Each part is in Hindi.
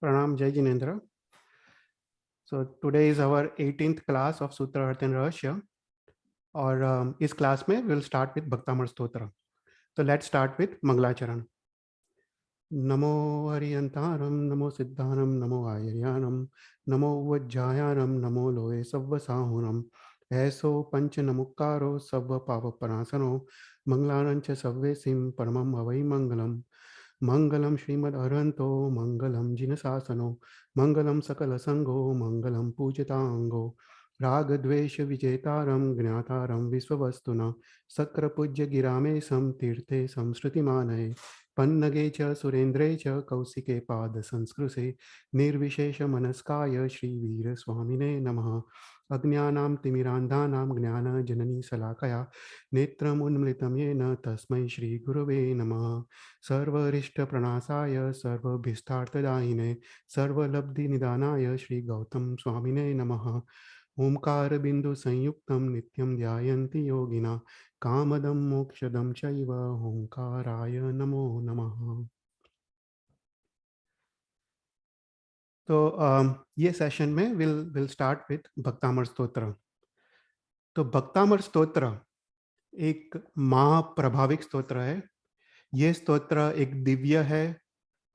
Pranam, Jai Jinendra. So today is our 18th class of Sutra Arth and Rahasya. और इस क्लास में विल स्टार्ट विद भक्तामर स्तोत्र. तो लेट्स स्टार्ट विद मंगलाचरण. नमो हरियंतारम, नमो सिद्धानम, नमो आयर्यानम, नमो वज्जायानम, नमो लोए सव्व साहुनम. ऐसो पंच नमुक्कारो सव्व पाव परासनो मंगलानं च सव्वे सिम परमम अवै मंगलम. मंगलम श्रीमद् अरहंतो, मंगलम जिनशासनो, मंगलम सकल संगो, मंगलम पूजितांगो. राग द्वेष विजेतारम ज्ञातारम विश्ववस्तुना सक्र पूज्य गिरामे सम तीर्थे संस्कृति मानये. पन्नगे च सुरेन्द्रे च कौशिके पाद संस्कृते निर्विशेष मनस्काय श्रीवीर स्वामिने नमः. अज्ञानां तिमिरान्धानां ज्ञानजननी शलाकया नेत्रमुन्मिलितं येन तस्मै श्रीगुरवे नमः. सर्वरिष्टप्रणाशाय सर्वभीष्टार्थदायिने सर्वलब्धिनिदानाय श्री गौतम स्वामिने नमः. ओंकार बिंदु संयुक्तं नित्यं ध्यायन्ति योगिना कामदं मोक्षदं चैव ओंकाराय नमो नमः. तो ये सेशन में विल स्टार्ट विद भक्तामर स्तोत्र. तो भक्तामर स्तोत्र एक महाप्रभाविक स्तोत्र है. ये स्तोत्र एक दिव्य है,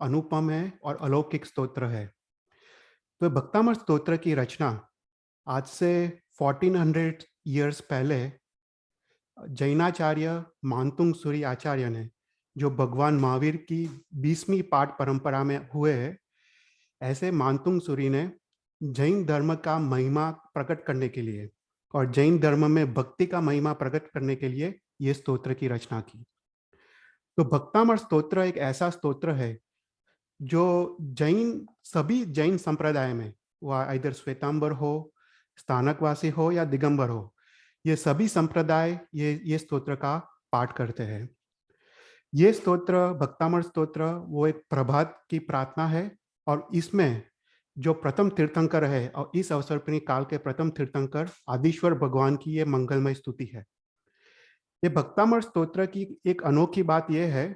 अनुपम है और अलौकिक स्तोत्र है. तो भक्तामर स्तोत्र की रचना आज से 1400 ईयर्स पहले जैनाचार्य मानतुंग सूरी आचार्य ने, जो भगवान महावीर की 20वीं पाठ परंपरा में हुए हैं, ऐसे मानतुंग सूरी ने जैन धर्म का महिमा प्रकट करने के लिए और जैन धर्म में भक्ति का महिमा प्रकट करने के लिए ये स्तोत्र की रचना की. तो भक्तामर स्तोत्र एक ऐसा स्तोत्र है जो सभी जैन संप्रदाय में, वह इधर श्वेतांबर हो, स्थानकवासी हो या दिगंबर हो, ये सभी संप्रदाय ये स्तोत्र का पाठ करते हैं. ये स्तोत्र भक्तामर स्तोत्र वो एक प्रभात की प्रार्थना है और इसमें जो प्रथम तीर्थंकर है और इस अवसर पर काल के प्रथम तीर्थंकर आदिश्वर भगवान की ये मंगलमय स्तुति है. ये भक्तामर स्तोत्र की एक अनोखी बात यह है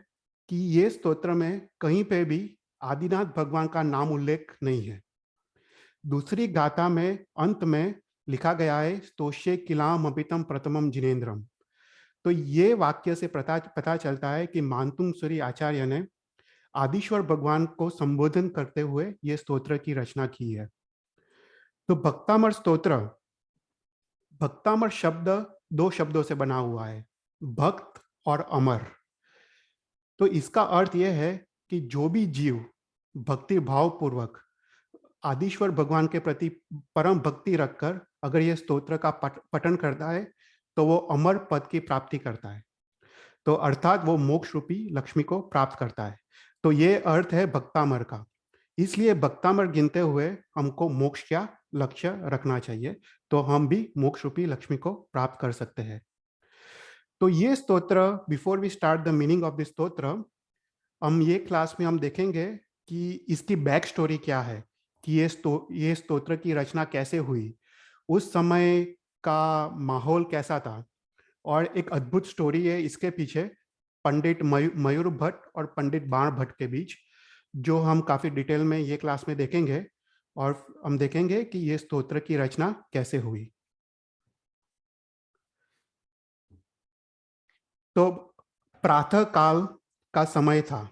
कि ये स्तोत्र में कहीं पे भी आदिनाथ भगवान का नाम उल्लेख नहीं है. दूसरी गाथा में अंत में लिखा गया है स्तोष्ये किलाम अपितम प्रथमम जिनेन्द्रम. तो ये वाक्य से पता चलता है कि मानतुंग सूरी आचार्य ने आदिश्वर भगवान को संबोधन करते हुए ये स्तोत्र की रचना की है. तो भक्तामर स्तोत्र, भक्तामर शब्द दो शब्दों से बना हुआ है, भक्त और अमर. तो इसका अर्थ यह है कि जो भी जीव भक्ति भाव पूर्वक आदिश्वर भगवान के प्रति परम भक्ति रखकर अगर ये स्तोत्र का पठन करता है तो वो अमर पद की प्राप्ति करता है. तो अर्थात वो मोक्ष रूपी लक्ष्मी को प्राप्त करता है. तो ये अर्थ है भक्तामर का. इसलिए भक्तामर गिनते हुए हमको मोक्ष का लक्ष्य रखना चाहिए, तो हम भी मोक्ष रूपी लक्ष्मी को प्राप्त कर सकते हैं. तो ये स्तोत्र, before we start the meaning of this स्तोत्र, हम ये क्लास में हम देखेंगे कि इसकी बैक स्टोरी क्या है, कि ये स्तोत्र की रचना कैसे हुई, उस समय का माहौल कैसा था. और एक अद्भुत स्टोरी है इसके पीछे पंडित मयूर भट्ट और पंडित बाण भट्ट के बीच, जो हम काफी डिटेल में ये क्लास में देखेंगे. और हम देखेंगे कि ये स्तोत्र की रचना कैसे हुई. तो प्रातः काल का समय था.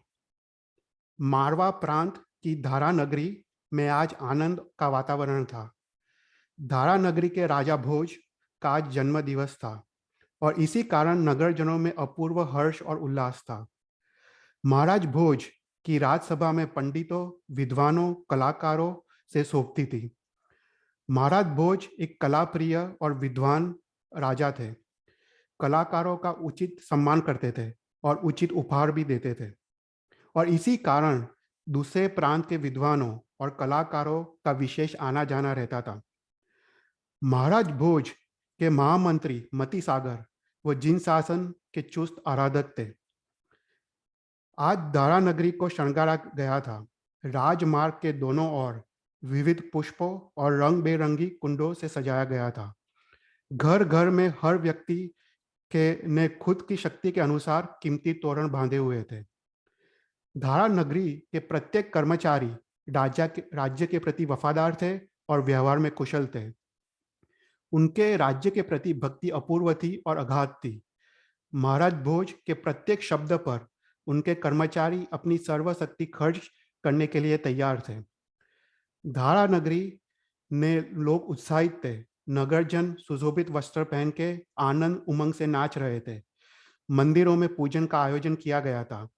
मारवा प्रांत की धारा नगरी में आज आनंद का वातावरण था. धारा नगरी के राजा भोज का आज जन्म दिवस था और इसी कारण नगरजनों में अपूर्व हर्ष और उल्लास था. महाराज भोज की राजसभा में पंडितों, विद्वानों, कलाकारों से शोभती थी. महाराज भोज एक कलाप्रिय और विद्वान राजा थे. कलाकारों का उचित सम्मान करते थे और उचित उपहार भी देते थे. और इसी कारण दूसरे प्रांत के विद्वानों और कलाकारों का विशेष आना जाना रहता था. महाराज भोज के महामंत्री मती सागर वो जिन शासन के चुस्त आराधक थे. आज धारा नगरी को शृंगारा गया था. राजमार्ग के दोनों ओर विविध पुष्पों और रंग बेरंगी कुंडों से सजाया गया था. घर घर में हर व्यक्ति के ने खुद की शक्ति के अनुसार कीमती तोरण बांधे हुए थे. धारा नगरी के प्रत्येक कर्मचारी राज्य के प्रति वफादार थे और व्यवहार में कुशल थे। उनके राज्य के प्रति भक्ति अपूर्व थी और अगाध थी। महाराज भोज के प्रत्येक शब्द पर उनके कर्मचारी अपनी सर्वशक्ति खर्च करने के लिए तैयार थे। धारा नगरी ने लोग उत्साहित थे। नगरजन सुशोभित वस्त्र पहन के आनंद उमंग से नाच रहे थे। मंदिरों में पूजन का आयोजन किया गया था।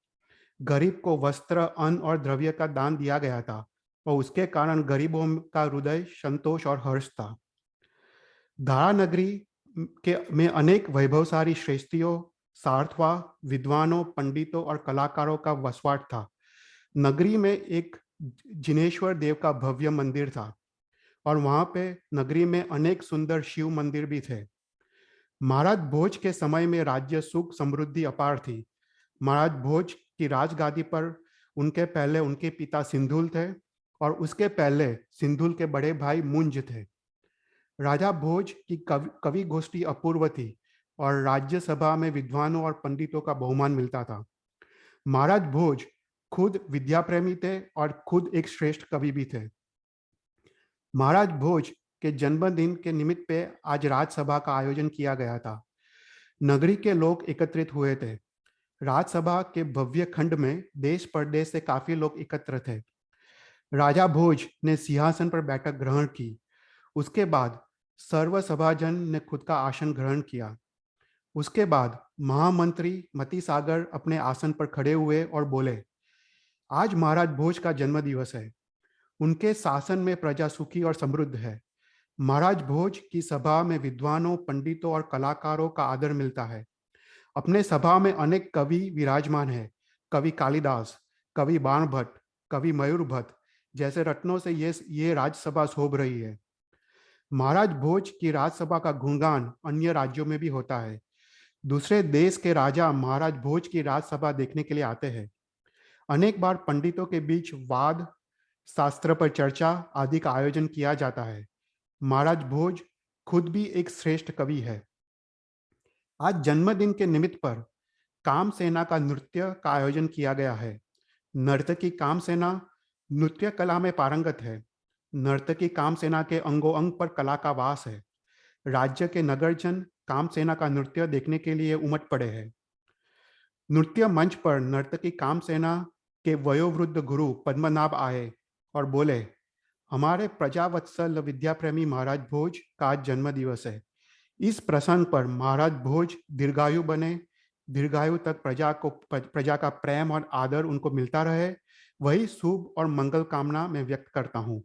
गरीब को वस्त्र, अन्न और द्रव्य का दान दिया गया था और उसके कारण गरीबों का हृदय संतोष और हर्ष था। धारा नगरी में अनेक वैभवशाली श्रेष्ठियों, सार्थवा, विद्वानों, पंडितों और कलाकारों का वसवाट था। नगरी में एक जिनेश्वर देव का भव्य मंदिर था और वहां पे नगरी में अनेक सुंदर शिव मंदिर भी थे। महाराज भोज के समय में राज्य सुख समृद्धि अपार थी। महाराज भोज की राजगादी पर उनके पहले उनके पिता सिंधुल थे और उसके पहले सिंधुल के बड़े भाई मुंज थे। राजा भोज की कवि गोष्ठी अपूर्व थी और राज्यसभा में विद्वानों और पंडितों का बहुमान मिलता था। महाराज भोज खुद विद्या प्रेमी थे और खुद एक श्रेष्ठ कवि भी थे। महाराज भोज के जन्मदिन के निमित्त पे आज राजसभा का आयोजन किया गया था। नगरी के लोग एकत्रित हुए थे। राजसभा के भव्य खंड में देश परदेश से काफी लोग एकत्र थे। राजा भोज ने सिंहासन पर बैठक ग्रहण की। उसके बाद सर्व सभाजन ने खुद का आसन ग्रहण किया। उसके बाद महामंत्री मती सागर अपने आसन पर खड़े हुए और बोले, आज महाराज भोज का जन्म दिवस है। उनके शासन में प्रजा सुखी और समृद्ध है। महाराज भोज की सभा में विद्वानों, पंडितों और कलाकारों का आदर मिलता है। अपने सभा में अनेक कवि विराजमान है। कवि कालिदास, कवि बाण भट्ट, कवि मयूर भट्ट जैसे रत्नों से ये राजसभा शोभ रही है। महाराज भोज की राजसभा का गुणगान अन्य राज्यों में भी होता है। दूसरे देश के राजा महाराज भोज की राजसभा देखने के लिए आते हैं। अनेक बार पंडितों के बीच वाद, शास्त्र पर चर्चा आदि का आयोजन किया जाता है। महाराज भोज खुद भी एक श्रेष्ठ कवि है। आज जन्मदिन के निमित्त पर कामसेना का नृत्य का आयोजन किया गया है। नर्तकी कामसेना नृत्य कला में पारंगत है। नर्तकी कामसेना के अंगों अंग पर कला का वास है। राज्य के नगरजन कामसेना का नृत्य देखने के लिए उमट पड़े हैं। नृत्य मंच पर नर्तकी कामसेना के वयोवृद्ध गुरु पद्मनाभ आए और बोले, हमारे प्रजावत्सल विद्या प्रेमी महाराज भोज का आज जन्म दिवस है। इस प्रसंग पर महाराज भोज दीर्घायु बने, दीर्घायु तक प्रजा का प्रेम और आदर उनको मिलता रहे, वही शुभ और मंगल कामना मैं व्यक्त करता हूँ।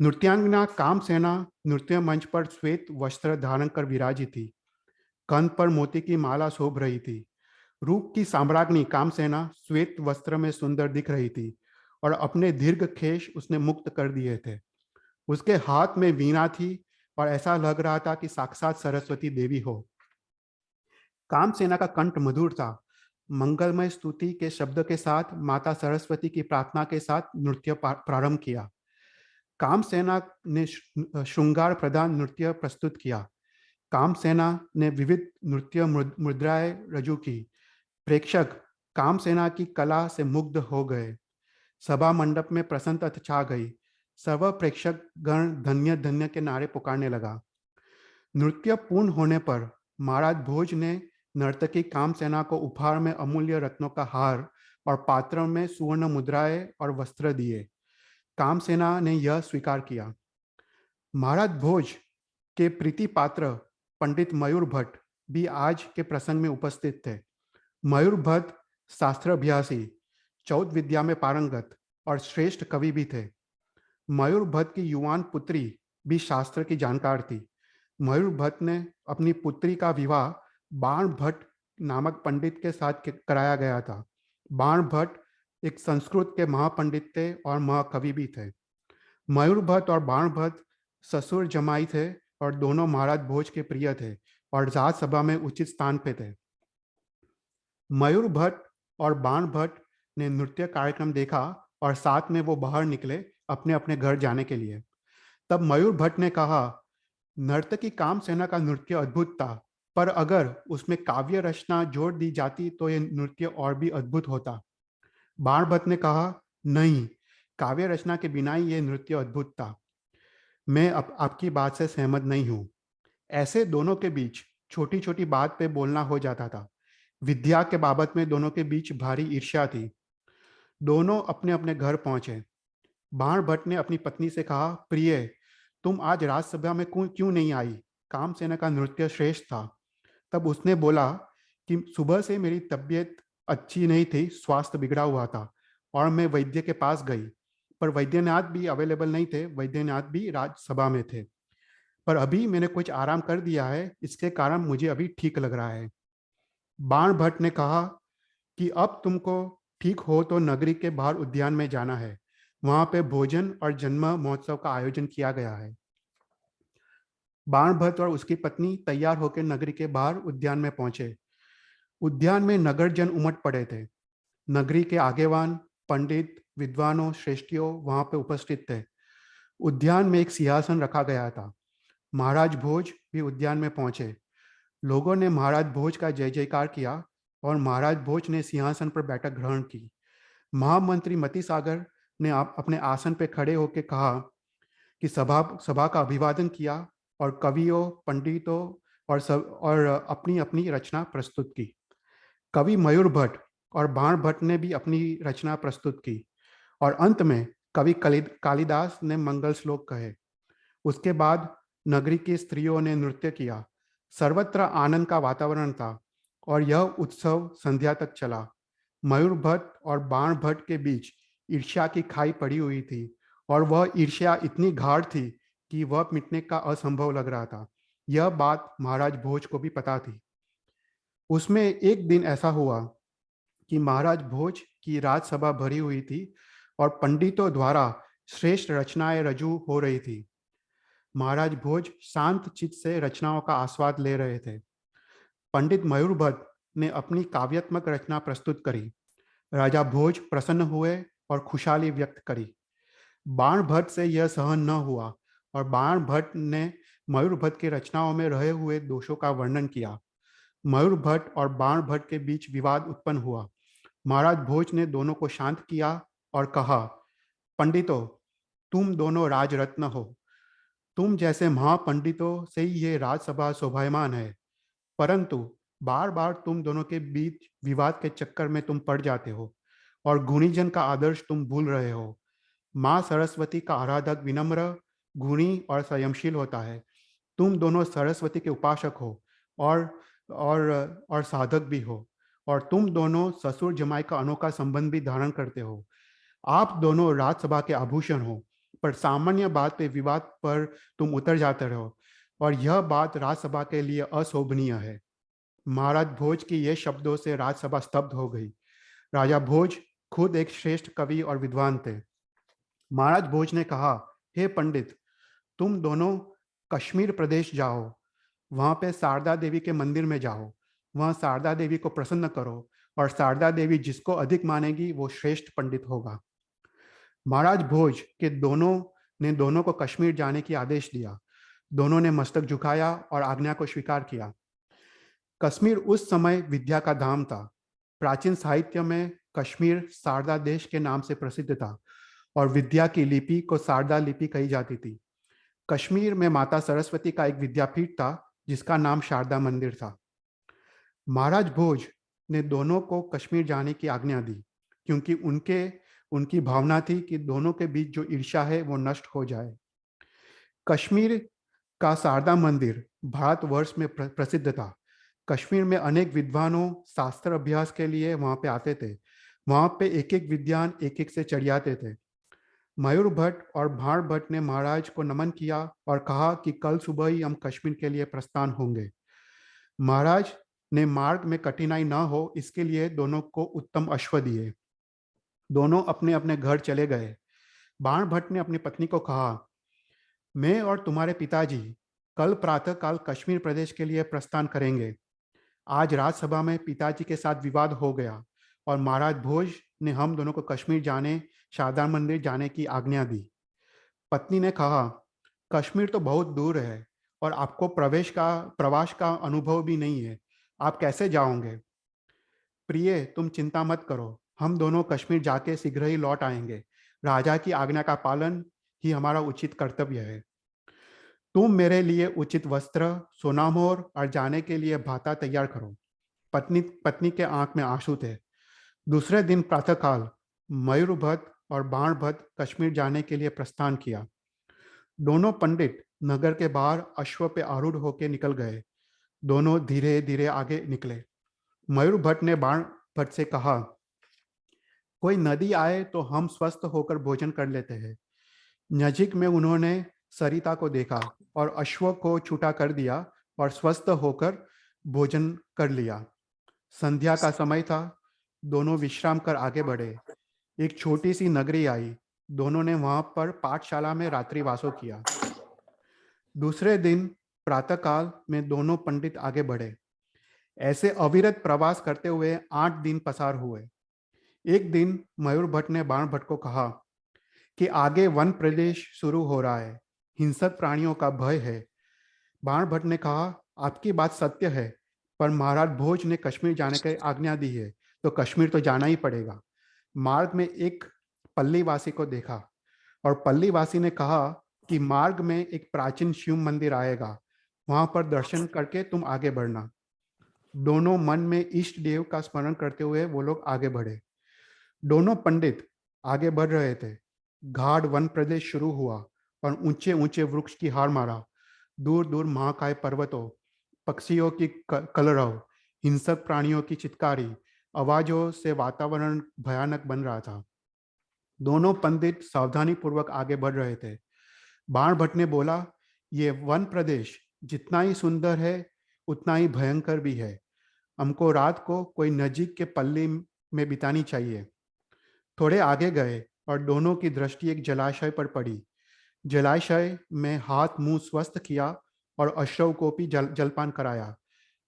नृत्यांगना कामसेना नृत्य मंच पर श्वेत वस्त्र धारण कर विराजी थी। कंध पर मोती की माला शोभ रही थी। रूप की साम्राज्ञी कामसेना श्वेत वस्त्र में सुंदर दिख रही थी और अपने दीर्घ केश उसने मुक्त कर दिए थे। उसके हाथ में वीणा थी और ऐसा लग रहा था कि साक्षात सरस्वती देवी हो। कामसेना का कंठ मधुर था। मंगलमय स्तुति के शब्द के साथ माता सरस्वती की प्रार्थना के साथ नृत्य प्रारंभ किया। कामसेना ने श्रृंगार प्रधान नृत्य प्रस्तुत किया। कामसेना ने विविध नृत्य मुद्राएं रजू की। प्रेक्षक कामसेना की कला से मुग्ध हो गए। सभा मंडप में प्रसन्नता छा गई। सर्व प्रेक्षक गण धन्य धन्य के नारे पुकारने लगा। नृत्य पूर्ण होने पर महाराज भोज ने नर्तकी कामसेना को उपहार में अमूल्य रत्नों का हार और पात्रों में सुवर्ण मुद्राएं और वस्त्र दिए। कामसेना ने यह स्वीकार किया। महाराज भोज के प्रीति पात्र पंडित मयूर भट्ट भी आज के प्रसंग में उपस्थित थे। मयूर भट्ट शास्त्राभ्यासी, चौथ विद्या में पारंगत और श्रेष्ठ कवि भी थे। मयूर भट्ट की युवान पुत्री भी शास्त्र की जानकार थी। मयूर भट्ट ने अपनी पुत्री का विवाह बाण भट्ट नामक पंडित के साथ कराया गया था। बाण भट्ट एक संस्कृत के महापंडित थे और महाकवि भी थे। मयूर भट्ट और बाण भट्ट ससुर जमाई थे और दोनों महाराज भोज के प्रिय थे और राजसभा में उचित स्थान पे थे। मयूर भट्ट और बाण भट्ट ने नृत्य कार्यक्रम देखा और साथ में वो बाहर निकले अपने अपने घर जाने के लिए। तब मयूर भट्ट ने कहा, नर्तकी कामसेना का नृत्य अद्भुत था, पर अगर उसमें काव्य रचना जोड़ दी जाती तो यह नृत्य और भी अद्भुत होता। बाण भट्ट ने कहा, नहीं, काव्य रचना के बिना ही ये नृत्य अद्भुत था। मैं आपकी बात से सहमत नहीं हूँ। ऐसे दोनों के बीच छोटी छोटी बात पे बोलना हो जाता था। विद्या के बाबत में दोनों के बीच भारी ईर्ष्या थी। दोनों अपने अपने घर पहुंचे। बाण भट्ट ने अपनी पत्नी से कहा, प्रिय, तुम आज राजसभा में क्यों नहीं आई? कामसेना का नृत्य श्रेष्ठ था। तब उसने बोला कि सुबह से मेरी तबीयत अच्छी नहीं थी, स्वास्थ्य बिगड़ा हुआ था और मैं वैद्य के पास गई, पर वैद्यनाथ भी अवेलेबल नहीं थे, वैद्यनाथ भी राज्यसभा में थे। पर अभी मैंने कुछ आराम कर दिया है, इसके कारण मुझे अभी ठीक लग रहा है। बाण भट्ट ने कहा कि अब तुमको ठीक हो तो नगरी के बाहर उद्यान में जाना है। वहां पे भोजन और जन्म महोत्सव का आयोजन किया गया है। बाण भट्ट और उसकी पत्नी तैयार होकर नगरी के बाहर उद्यान में पहुंचे। उद्यान में नगर जन उमड़ पड़े थे। नगरी के आगेवान, पंडित, विद्वानों, श्रेष्ठियों वहां पे उपस्थित थे। उद्यान में एक सिंहासन रखा गया था। महाराज भोज भी उद्यान में पहुंचे। लोगों ने महाराज भोज का जय जयकार किया और महाराज भोज ने सिंहासन पर बैठक ग्रहण की। महामंत्री मती सागर ने अपने आसन पर खड़े होकर कहा कि सभा सभा का अभिवादन किया और कवियों, पंडितों और अपनी अपनी रचना प्रस्तुत की। कवि मयूर भट्ट और बाण भट्ट ने भी अपनी रचना प्रस्तुत की और अंत में कवि कालिदास ने मंगल श्लोक कहे। उसके बाद नगरी की स्त्रियों ने नृत्य किया। सर्वत्र आनंद का वातावरण था और यह उत्सव संध्या तक चला। मयूर भट्ट और बाण भट्ट के बीच ईर्ष्या की खाई पड़ी हुई थी और वह ईर्ष्या इतनी गाढ़ थी कि वह मिटने का असंभव लग रहा था। यह बात महाराज भोज को भी पता थी। उसमें एक दिन ऐसा हुआ कि महाराज भोज की राजसभा भरी हुई थी और पंडितों द्वारा श्रेष्ठ रचनाएं रजू हो रही थी। महाराज भोज शांत चित्त से रचनाओं का आस्वाद ले रहे थे। पंडित मयूर भट्ट ने अपनी काव्यात्मक रचना प्रस्तुत करी। राजा भोज प्रसन्न हुए और खुशहाली व्यक्त करी। बाण भट्ट से यह सहन न हुआ और बाण भट्ट ने मयूर भट्ट की रचनाओं में रहे हुए दोषों का वर्णन किया। मयूर भट्ट और बाण भट्ट के बीच विवाद उत्पन्न हुआ। महाराज भोज ने दोनों को शांत किया और कहा, पंडितों, तुम दोनों राजरत्न हो। तुम जैसे महापंडितों से ही ये राजसभा शोभायमान है, परंतु बार बार तुम दोनों के बीच विवाद के चक्कर में तुम पड़ जाते हो और गुणीजन का आदर्श तुम भूल रहे हो। माँ सरस्वती का आराधक विनम्र, गुणी और संयमशील होता है। तुम दोनों सरस्वती के उपासक हो और और साधक भी हो, और तुम दोनों ससुर जमाई का अनोखा संबंध भी धारण करते हो। आप दोनों राज्यसभा के आभूषण हो, पर सामान्य बात पे विवाद पर तुम उतर जाते रहो और यह बात राज्यसभा के लिए अशोभनीय है। महाराज भोज की ये शब्दों से राज्यसभा स्तब्ध हो गई। राजा भोज खुद एक श्रेष्ठ कवि और विद्वान थे। महाराज भोज ने कहा, हे पंडित, तुम दोनों कश्मीर प्रदेश जाओ, वहां पे शारदा देवी के मंदिर में जाओ, वहां शारदा देवी को प्रसन्न करो और शारदा देवी जिसको अधिक मानेगी वो श्रेष्ठ पंडित होगा। महाराज भोज के दोनों को कश्मीर जाने की आदेश दिया। दोनों ने मस्तक झुकाया और आज्ञा को स्वीकार किया। कश्मीर उस समय विद्या का धाम था। प्राचीन साहित्य में कश्मीर शारदा देश के नाम से प्रसिद्ध था और विद्या की लिपि को शारदा लिपि कही जाती थी। कश्मीर में माता सरस्वती का एक विद्यापीठ था जिसका नाम शारदा मंदिर था। महाराज भोज ने दोनों को कश्मीर जाने की आज्ञा दी क्योंकि उनकी भावना थी कि दोनों के बीच जो ईर्ष्या है वो नष्ट हो जाए। कश्मीर का शारदा मंदिर भारतवर्ष में प्रसिद्ध था। कश्मीर में अनेक विद्वानों शास्त्र अभ्यास के लिए वहां पे आते थे। वहां पे एक एक विद्वान एक एक से चढ़ियाते थे। मयूर भट्ट और भाण भट्ट ने महाराज को नमन किया और कहा कि कल सुबह ही हम कश्मीर के लिए प्रस्थान होंगे। महाराज ने मार्ग में कठिनाई न हो इसके लिए दोनों को उत्तम अश्व दिए। दोनों अपने अपने घर चले गए। बाण भट्ट ने अपनी पत्नी को कहा, मैं और तुम्हारे पिताजी कल प्रातः काल कश्मीर प्रदेश के लिए प्रस्थान करेंगे। आज राज्यसभा में पिताजी के साथ विवाद हो गया और महाराज भोज ने हम दोनों को कश्मीर जाने, शारदा मंदिर जाने की आज्ञा दी। पत्नी ने कहा, कश्मीर तो बहुत दूर है और आपको प्रवास का अनुभव भी नहीं है, आप कैसे जाओगे? प्रिय, तुम चिंता मत करो, हम दोनों कश्मीर जाके शीघ्र ही लौट आएंगे। राजा की आज्ञा का पालन ही हमारा उचित कर्तव्य है। तुम मेरे लिए उचित वस्त्र, सोनामोर और जाने के लिए भाता तैयार करो। पत्नी पत्नी के आंख में आंसू थे। दूसरे दिन प्रातःकाल मयूरभट्ट और बाणभट्ट कश्मीर जाने के लिए प्रस्थान किया। दोनों पंडित नगर के बाहर अश्व पे आरूढ़ होकर निकल गए। दोनों धीरे धीरे आगे निकले। मयूरभट्ट ने बाणभट्ट से कहा, कोई नदी आए तो हम स्वस्थ होकर भोजन कर लेते हैं। नजीक में उन्होंने सरिता को देखा और अश्व को छूटा कर दिया और स्वस्थ होकर भोजन कर लिया। संध्या का समय था। दोनों विश्राम कर आगे बढ़े। एक छोटी सी नगरी आई। दोनों ने वहां पर पाठशाला में रात्रिवासो किया। दूसरे दिन प्रातःकाल में दोनों पंडित आगे बढ़े। ऐसे अविरत प्रवास करते हुए 8 दिन पसार हुए। एक दिन मयूरभट्ट ने बाणभट्ट को कहा कि आगे वन प्रदेश शुरू हो रहा है, हिंसक प्राणियों का भय है। बाणभट्ट ने कहा, आपकी बात सत्य है, पर महाराज भोज ने कश्मीर जाने की आज्ञा दी है, तो कश्मीर तो जाना ही पड़ेगा। मार्ग में एक पल्लीवासी को देखा और पल्लीवासी ने कहा कि मार्ग में एक प्राचीन शिव मंदिर आएगा, वहां पर दर्शन करके तुम आगे बढ़ना। दोनों मन में इष्ट देव का स्मरण करते हुए वो लोग आगे बढ़े। दोनों पंडित आगे बढ़ रहे थे। घाट वन प्रदेश शुरू हुआ और ऊंचे ऊंचे वृक्ष की हार मारा। दूर दूर महाकाय पर्वतों, पक्षियों की कलरव, हिंसक प्राणियों की चित्कारी आवाजों से वातावरण भयानक बन रहा था। दोनों पंडित सावधानी पूर्वक आगे बढ़ रहे थे। बाणभट्ट ने बोला, ये वन प्रदेश जितना ही सुंदर है उतना ही भयंकर भी है। हमको रात को कोई नजीक के पल्ली में बितानी चाहिए। थोड़े आगे गए और दोनों की दृष्टि एक जलाशय पर पड़ी। जलाशय में हाथ मुंह स्वस्थ किया और अश्व को भी जलपान कराया।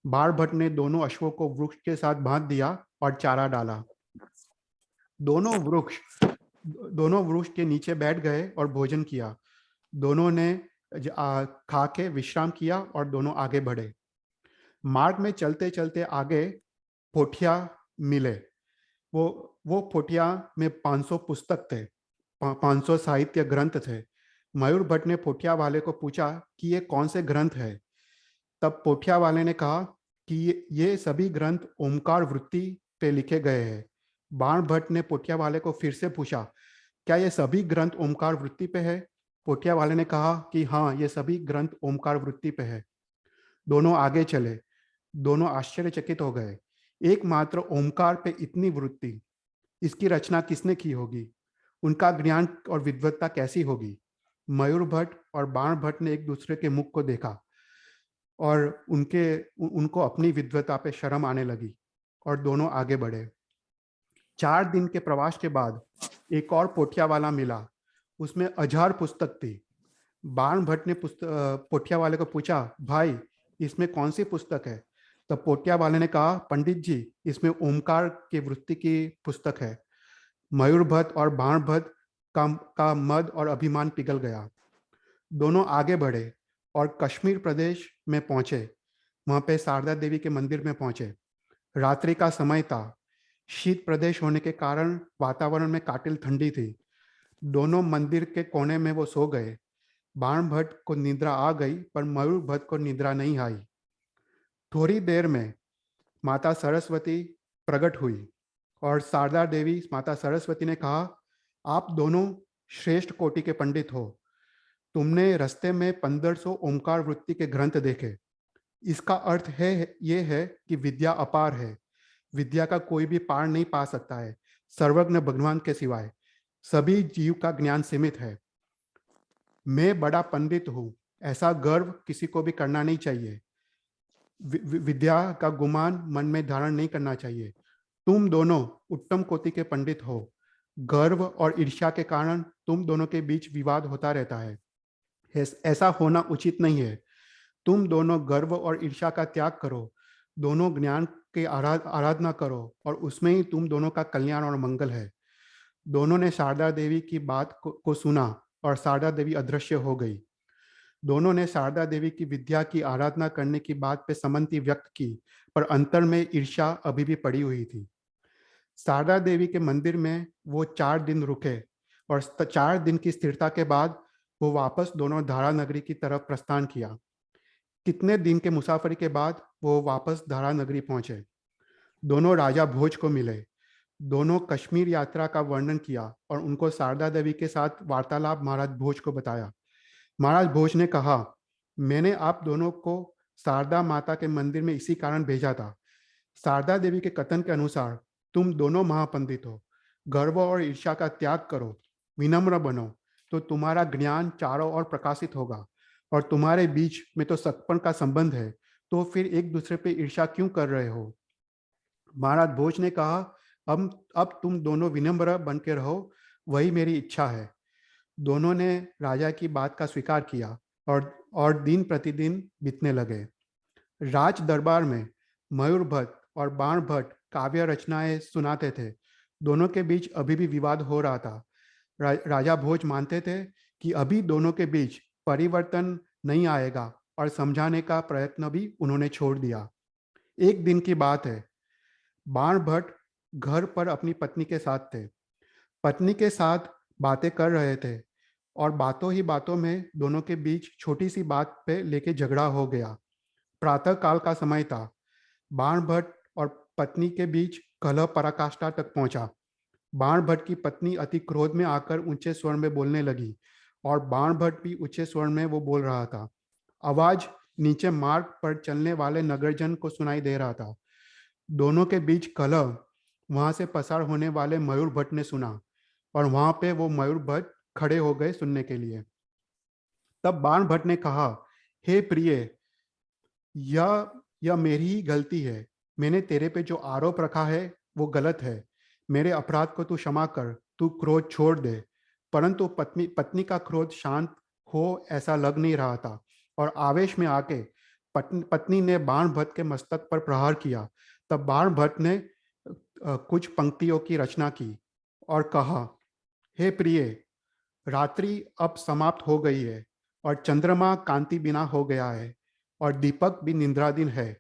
बाणभट्ट ने दोनों अश्वों को वृक्ष के साथ बांध दिया और चारा डाला। दोनों वृक्ष दोनों वृक्ष के नीचे बैठ गए और भोजन किया। दोनों ने खा के विश्राम किया और दोनों आगे बढ़े। मार्ग में चलते चलते आगे पोठिया मिले। वो पोठिया में 500 पुस्तक थे, 500 साहित्य ग्रंथ थे। मयूरभट्ट ने पोठिया वाले को पूछा कि ये कौन से ग्रंथ है। तब पोठिया वाले ने कहा कि ये सभी ग्रंथ ओमकार वृत्ति पे लिखे गए हैं। बाणभट्ट ने पोठिया वाले को फिर से पूछा, क्या ये सभी ग्रंथ ओमकार वृत्ति पे है? पोठिया वाले ने कहा कि हाँ, ये सभी ग्रंथ ओमकार वृत्ति पे है। दोनों आगे चले। दोनों आश्चर्यचकित हो गए। एकमात्र ओमकार पे इतनी वृत्ति, इसकी रचना किसने की होगी? उनका ज्ञान और विद्वत्ता कैसी होगी? मयूरभट्ट और बाणभट्ट ने एक दूसरे के मुख को देखा और उनको अपनी विद्वत्ता पे शर्म आने लगी और दोनों आगे बढ़े। 4 दिन के प्रवास के बाद एक और पोठिया वाला मिला। उसमें 1000 पुस्तक थी। बाणभट्ट ने पोठिया वाले को पूछा, भाई इसमें कौन सी पुस्तक है? तब पोठिया वाले ने कहा, पंडित जी, इसमें ओमकार की वृत्ति की पुस्तक है। मयूरभट्ट और बाणभट्ट का मद और अभिमान पिघल गया। दोनों आगे बढ़े और कश्मीर प्रदेश में पहुंचे। वहां पे शारदा देवी के मंदिर में पहुंचे। रात्रि का समय था। शीत प्रदेश होने के कारण वातावरण में कातिल ठंडी थी। दोनों मंदिर के कोने में वो सो गए। बाणभट्ट को निद्रा आ गई, पर मयूरभट्ट को निद्रा नहीं आई। थोड़ी देर में माता सरस्वती प्रकट हुई और शारदा देवी माता सरस्वती ने कहा, आप दोनों श्रेष्ठ कोटि के पंडित हो। तुमने रास्ते में 1500 ओमकार वृत्ति के ग्रंथ देखे। इसका अर्थ ये है कि विद्या अपार है। विद्या का कोई भी पार नहीं पा सकता है, सर्वज्ञ भगवान के सिवाय। सभी जीव का ज्ञान सीमित है। मैं बड़ा पंडित हूं, ऐसा गर्व किसी को भी करना नहीं चाहिए। विद्या का गुमान मन में धारण नहीं करना चाहिए। तुम दोनों उत्तम कोटि के पंडित हो। गर्व और ईर्ष्या के कारण तुम दोनों के बीच विवाद होता रहता है। ऐसा होना उचित नहीं है। तुम दोनों गर्व और ईर्ष्या का त्याग करो। दोनों ज्ञान की आराधना करो और उसमें ही तुम दोनों का कल्याण और मंगल है। दोनों ने शारदा देवी की बात को सुना और शारदा देवी अदृश्य हो गई। दोनों ने शारदा देवी की विद्या की आराधना करने की बात पे सम्मति व्यक्त की, पर अंतर में ईर्ष्या अभी भी पड़ी हुई थी। शारदा देवी के मंदिर में वो 4 दिन रुके और 4 दिन की स्थिरता के बाद वो वापस दोनों धारा नगरी की तरफ प्रस्थान किया। कितने दिन के मुसाफरी के बाद वो वापस धारा नगरी पहुंचे। दोनों राजा भोज को मिले। दोनों कश्मीर यात्रा का वर्णन किया और उनको शारदा देवी के साथ वार्तालाप महाराज भोज को बताया। महाराज भोज ने कहा, मैंने आप दोनों को शारदा माता के मंदिर में इसी कारण भेजा था। शारदा देवी के कथन के अनुसार तुम दोनों महापंडित हो। गर्व और ईर्ष्या का त्याग करो, विनम्र बनो, तो तुम्हारा ज्ञान चारों ओर प्रकाशित होगा। और तुम्हारे बीच में तो सतपन का संबंध है, तो फिर एक दूसरे पे ईर्ष्या क्यों कर रहे हो। महाराज भोज ने कहा, अब तुम दोनों विनम्र बन के रहो, वही मेरी इच्छा है। दोनों ने राजा की बात का स्वीकार किया और दिन प्रतिदिन बीतने लगे। राज दरबार में मयूर भट्ट और बाण भट्ट काव्य रचनाएं सुनाते थे। दोनों के बीच अभी भी विवाद हो रहा था। राजा भोज मानते थे कि अभी दोनों के बीच परिवर्तन नहीं आएगा और समझाने का प्रयत्न भी उन्होंने छोड़ दिया। एक दिन की बात है। बाण भट्ट घर पर अपनी पत्नी के साथ थे। पत्नी के साथ बातें कर रहे थे और बातों ही बातों में दोनों के बीच छोटी सी बात पे लेके झगड़ा हो गया। प्रातः काल का समय था। बाण भट्ट और पत्नी के बीच कलह पराकाष्ठा तक पहुंचा। बाण भट्ट की पत्नी अति क्रोध में आकर ऊंचे स्वर में बोलने लगी और बाण भट्ट भी ऊंचे स्वर में वो बोल रहा था। आवाज नीचे मार्ग पर चलने वाले नगरजन को सुनाई दे रहा था। दोनों के बीच कलह वहां से पसार होने वाले मयूर भट्ट ने सुना और वहां पे वो मयूर भट्ट खड़े हो गए सुनने के लिए। तब बाण भट्ट ने कहा, हे प्रिय, यह यह मेरी ही गलती है। मैंने तेरे पे जो आरोप रखा है वो गलत है। मेरे अपराध को तू क्षमा कर, तू क्रोध छोड़ दे। परंतु पत्नी पत्नी का क्रोध शांत हो ऐसा लग नहीं रहा था और आवेश में आके पत्नी ने बाण भट्ट के मस्तक पर प्रहार किया। तब बाण भट्ट ने कुछ पंक्तियों की रचना की और कहा, हे प्रिय, रात्रि अब समाप्त हो गई है और चंद्रमा कांति बिना हो गया है और दीपक भी निद्राधीन है।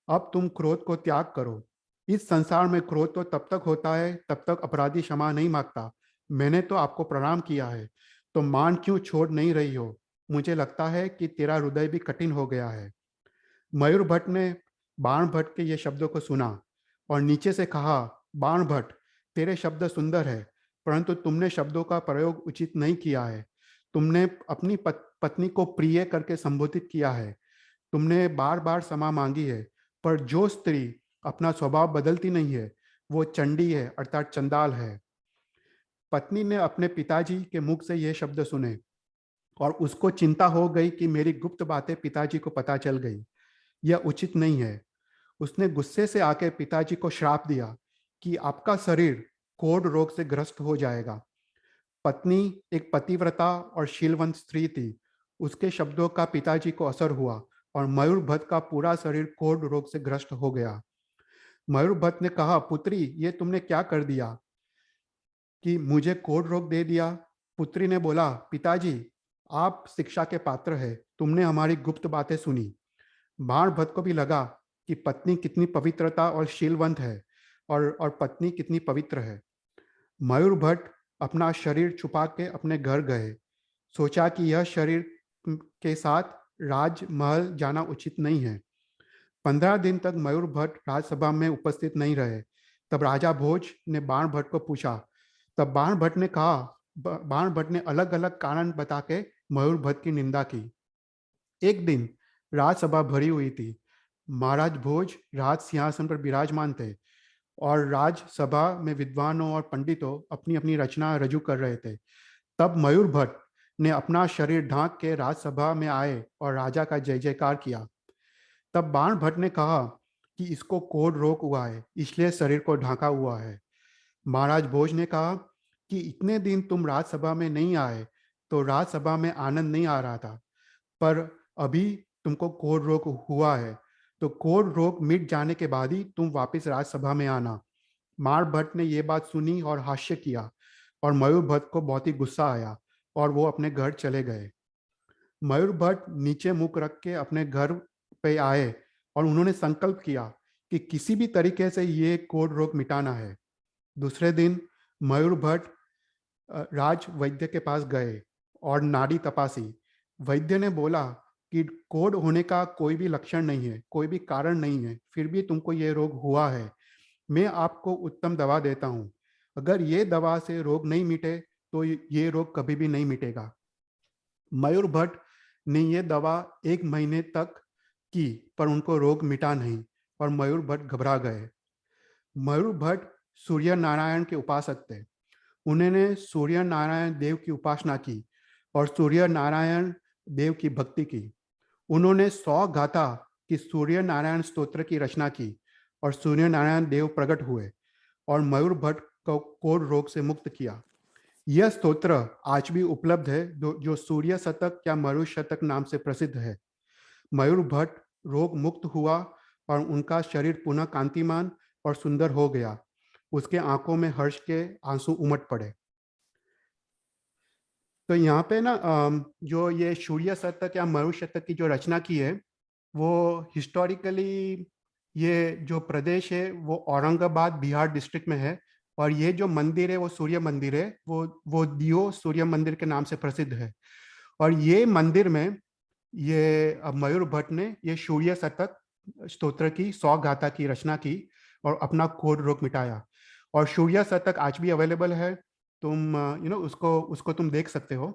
अब तुम क्रोध को त्याग करो। इस संसार में क्रोध तो तब तक होता है तब तक अपराधी क्षमा नहीं मांगता। मैंने तो आपको प्रणाम किया है, तो मान क्यों छोड़ नहीं रही हो। मुझे लगता है कि तेरा हृदय भी कठिन हो गया है। मयूर भट्ट ने बाण भट्ट के ये शब्दों को सुना और नीचे से कहा, बाण भट्ट, तेरे शब्द सुंदर है, परंतु तुमने शब्दों का प्रयोग उचित नहीं किया है। तुमने अपनी पत्नी को प्रिय करके संबोधित किया है। तुमने बार बार क्षमा मांगी है, पर जो स्त्री अपना स्वभाव बदलती नहीं है वो चंडी है, अर्थात चंडाल है। पत्नी ने अपने पिताजी के मुख से यह शब्द सुने और उसको चिंता हो गई कि मेरी गुप्त बातें पिताजी को पता चल गई। यह उचित नहीं है। उसने गुस्से से आकर पिताजी को श्राप दिया कि आपका शरीर कोढ़ रोग से ग्रस्त हो जाएगा। पत्नी एक पतिव्रता और शीलवंत स्त्री थी। उसके शब्दों का पिताजी को असर हुआ और मयूर भट्ट का पूरा शरीर कोढ़ रोग से ग्रस्त हो गया। मयूर भट्ट ने कहा, पुत्री, ये तुमने क्या कर दिया कि मुझे कोढ़ रोग दे दिया। पुत्री ने बोला, पिताजी, आप शिक्षा के पात्र है, तुमने हमारी गुप्त बातें सुनी। बाण भट्ट को भी लगा कि पत्नी कितनी पवित्रता और शीलवंत है और पत्नी कितनी पवित्र है। मयूर भट्ट अपना शरीर छुपा के अपने घर गए। सोचा कि यह शरीर के साथ राजमहल जाना उचित नहीं है। 15 दिन तक मयूर भट्ट राजसभा में उपस्थित नहीं रहे। तब राजा भोज ने बाण भट्ट को पूछा। तब बाण भट्ट ने अलग अलग कारण बता के मयूर भट्ट की निंदा की। एक दिन राजसभा भरी हुई थी। महाराज भोज राज सिंहासन पर विराजमान थे और राजसभा में विद्वानों और पंडितों अपनी अपनी रचना रजू कर रहे थे। तब मयूर भट्ट ने अपना शरीर ढांक के राजसभा में आए और राजा का जय जयकार किया। तब बाण भट्ट ने कहा कि इसको कोढ़ रोग हुआ है, इसलिए शरीर को ढांका हुआ है। महाराज भोज ने कहा कि इतने दिन तुम राजसभा में नहीं आए तो राजसभा में आनंद नहीं आ रहा था, पर अभी तुमको कोढ़ रोग हुआ है, तो कोढ़ रोग मिट जाने के बाद ही तुम वापस राजसभा में आना। मार भट्ट ने यह बात सुनी और हास्य किया और मयूर भट्ट को बहुत ही गुस्सा आया और वो अपने घर चले गए। मयूर भट्ट नीचे मुख रख के अपने घर पे आए और उन्होंने संकल्प किया कि किसी भी तरीके से ये कोढ़ रोग मिटाना है। दूसरे दिन मयूर भट्ट राज वैद्य के पास गए और नाड़ी तपासी। वैद्य ने बोला कि कोढ़ होने का कोई भी लक्षण नहीं है, कोई भी कारण नहीं है, फिर भी तुमको ये रोग हुआ है। मैं आपको उत्तम दवा देता हूँ। अगर ये दवा से रोग नहीं मिटे तो ये रोग कभी भी नहीं मिटेगा। मयूर भट्ट ने ये दवा 1 महीने तक की, पर उनको रोग मिटा नहीं और मयूर भट्ट घबरा गए। मयूर भट्ट सूर्य नारायण के उपासक थे। उन्होंने सूर्य नारायण देव की उपासना की और सूर्य नारायण देव की भक्ति की। उन्होंने 100 गाथा की सूर्य नारायण स्तोत्र की रचना की और सूर्य नारायण देव प्रकट हुए और मयूर भट्ट को कोढ़ रोग से मुक्त किया। यह स्तोत्र आज भी उपलब्ध है, जो सूर्य शतक या मयूर शतक नाम से प्रसिद्ध है। मयूर भट्ट रोग मुक्त हुआ और उनका शरीर पुनः कांतिमान और सुंदर हो गया। उसके आंखों में हर्ष के आंसू उमड़ पड़े। तो यहाँ पे ना जो ये सूर्य शतक या मयूर शतक की जो रचना की है, वो हिस्टोरिकली ये जो प्रदेश है वो औरंगाबाद बिहार डिस्ट्रिक्ट में है। और ये जो मंदिर है वो सूर्य मंदिर है, वो दियो सूर्य मंदिर के नाम से प्रसिद्ध है। और ये मंदिर में ये मयूर भट्ट ने ये सूर्य शतक स्तोत्र की 100 गाथा की रचना की और अपना कोढ़ रोग मिटाया। और सूर्य शतक आज भी अवेलेबल है, तुम उसको उसको तुम देख सकते हो।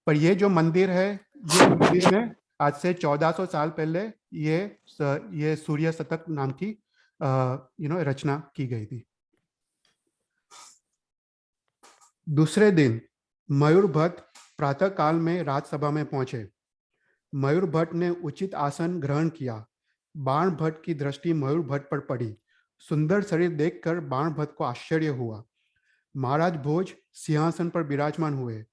पर ये जो मंदिर है, ये मंदिर में आज से 1400 साल पहले ये सूर्य शतक नाम की रचना की गई थी। दूसरे दिन मयूर भट्ट प्रातः काल में राजसभा में पहुंचे। मयूर भट्ट ने उचित आसन ग्रहण किया। बाण भट्ट की दृष्टि मयूर भट्ट पर पड़ी। सुंदर शरीर देखकर बाण भट्ट को आश्चर्य हुआ। महाराज भोज सिंहासन पर विराजमान हुए।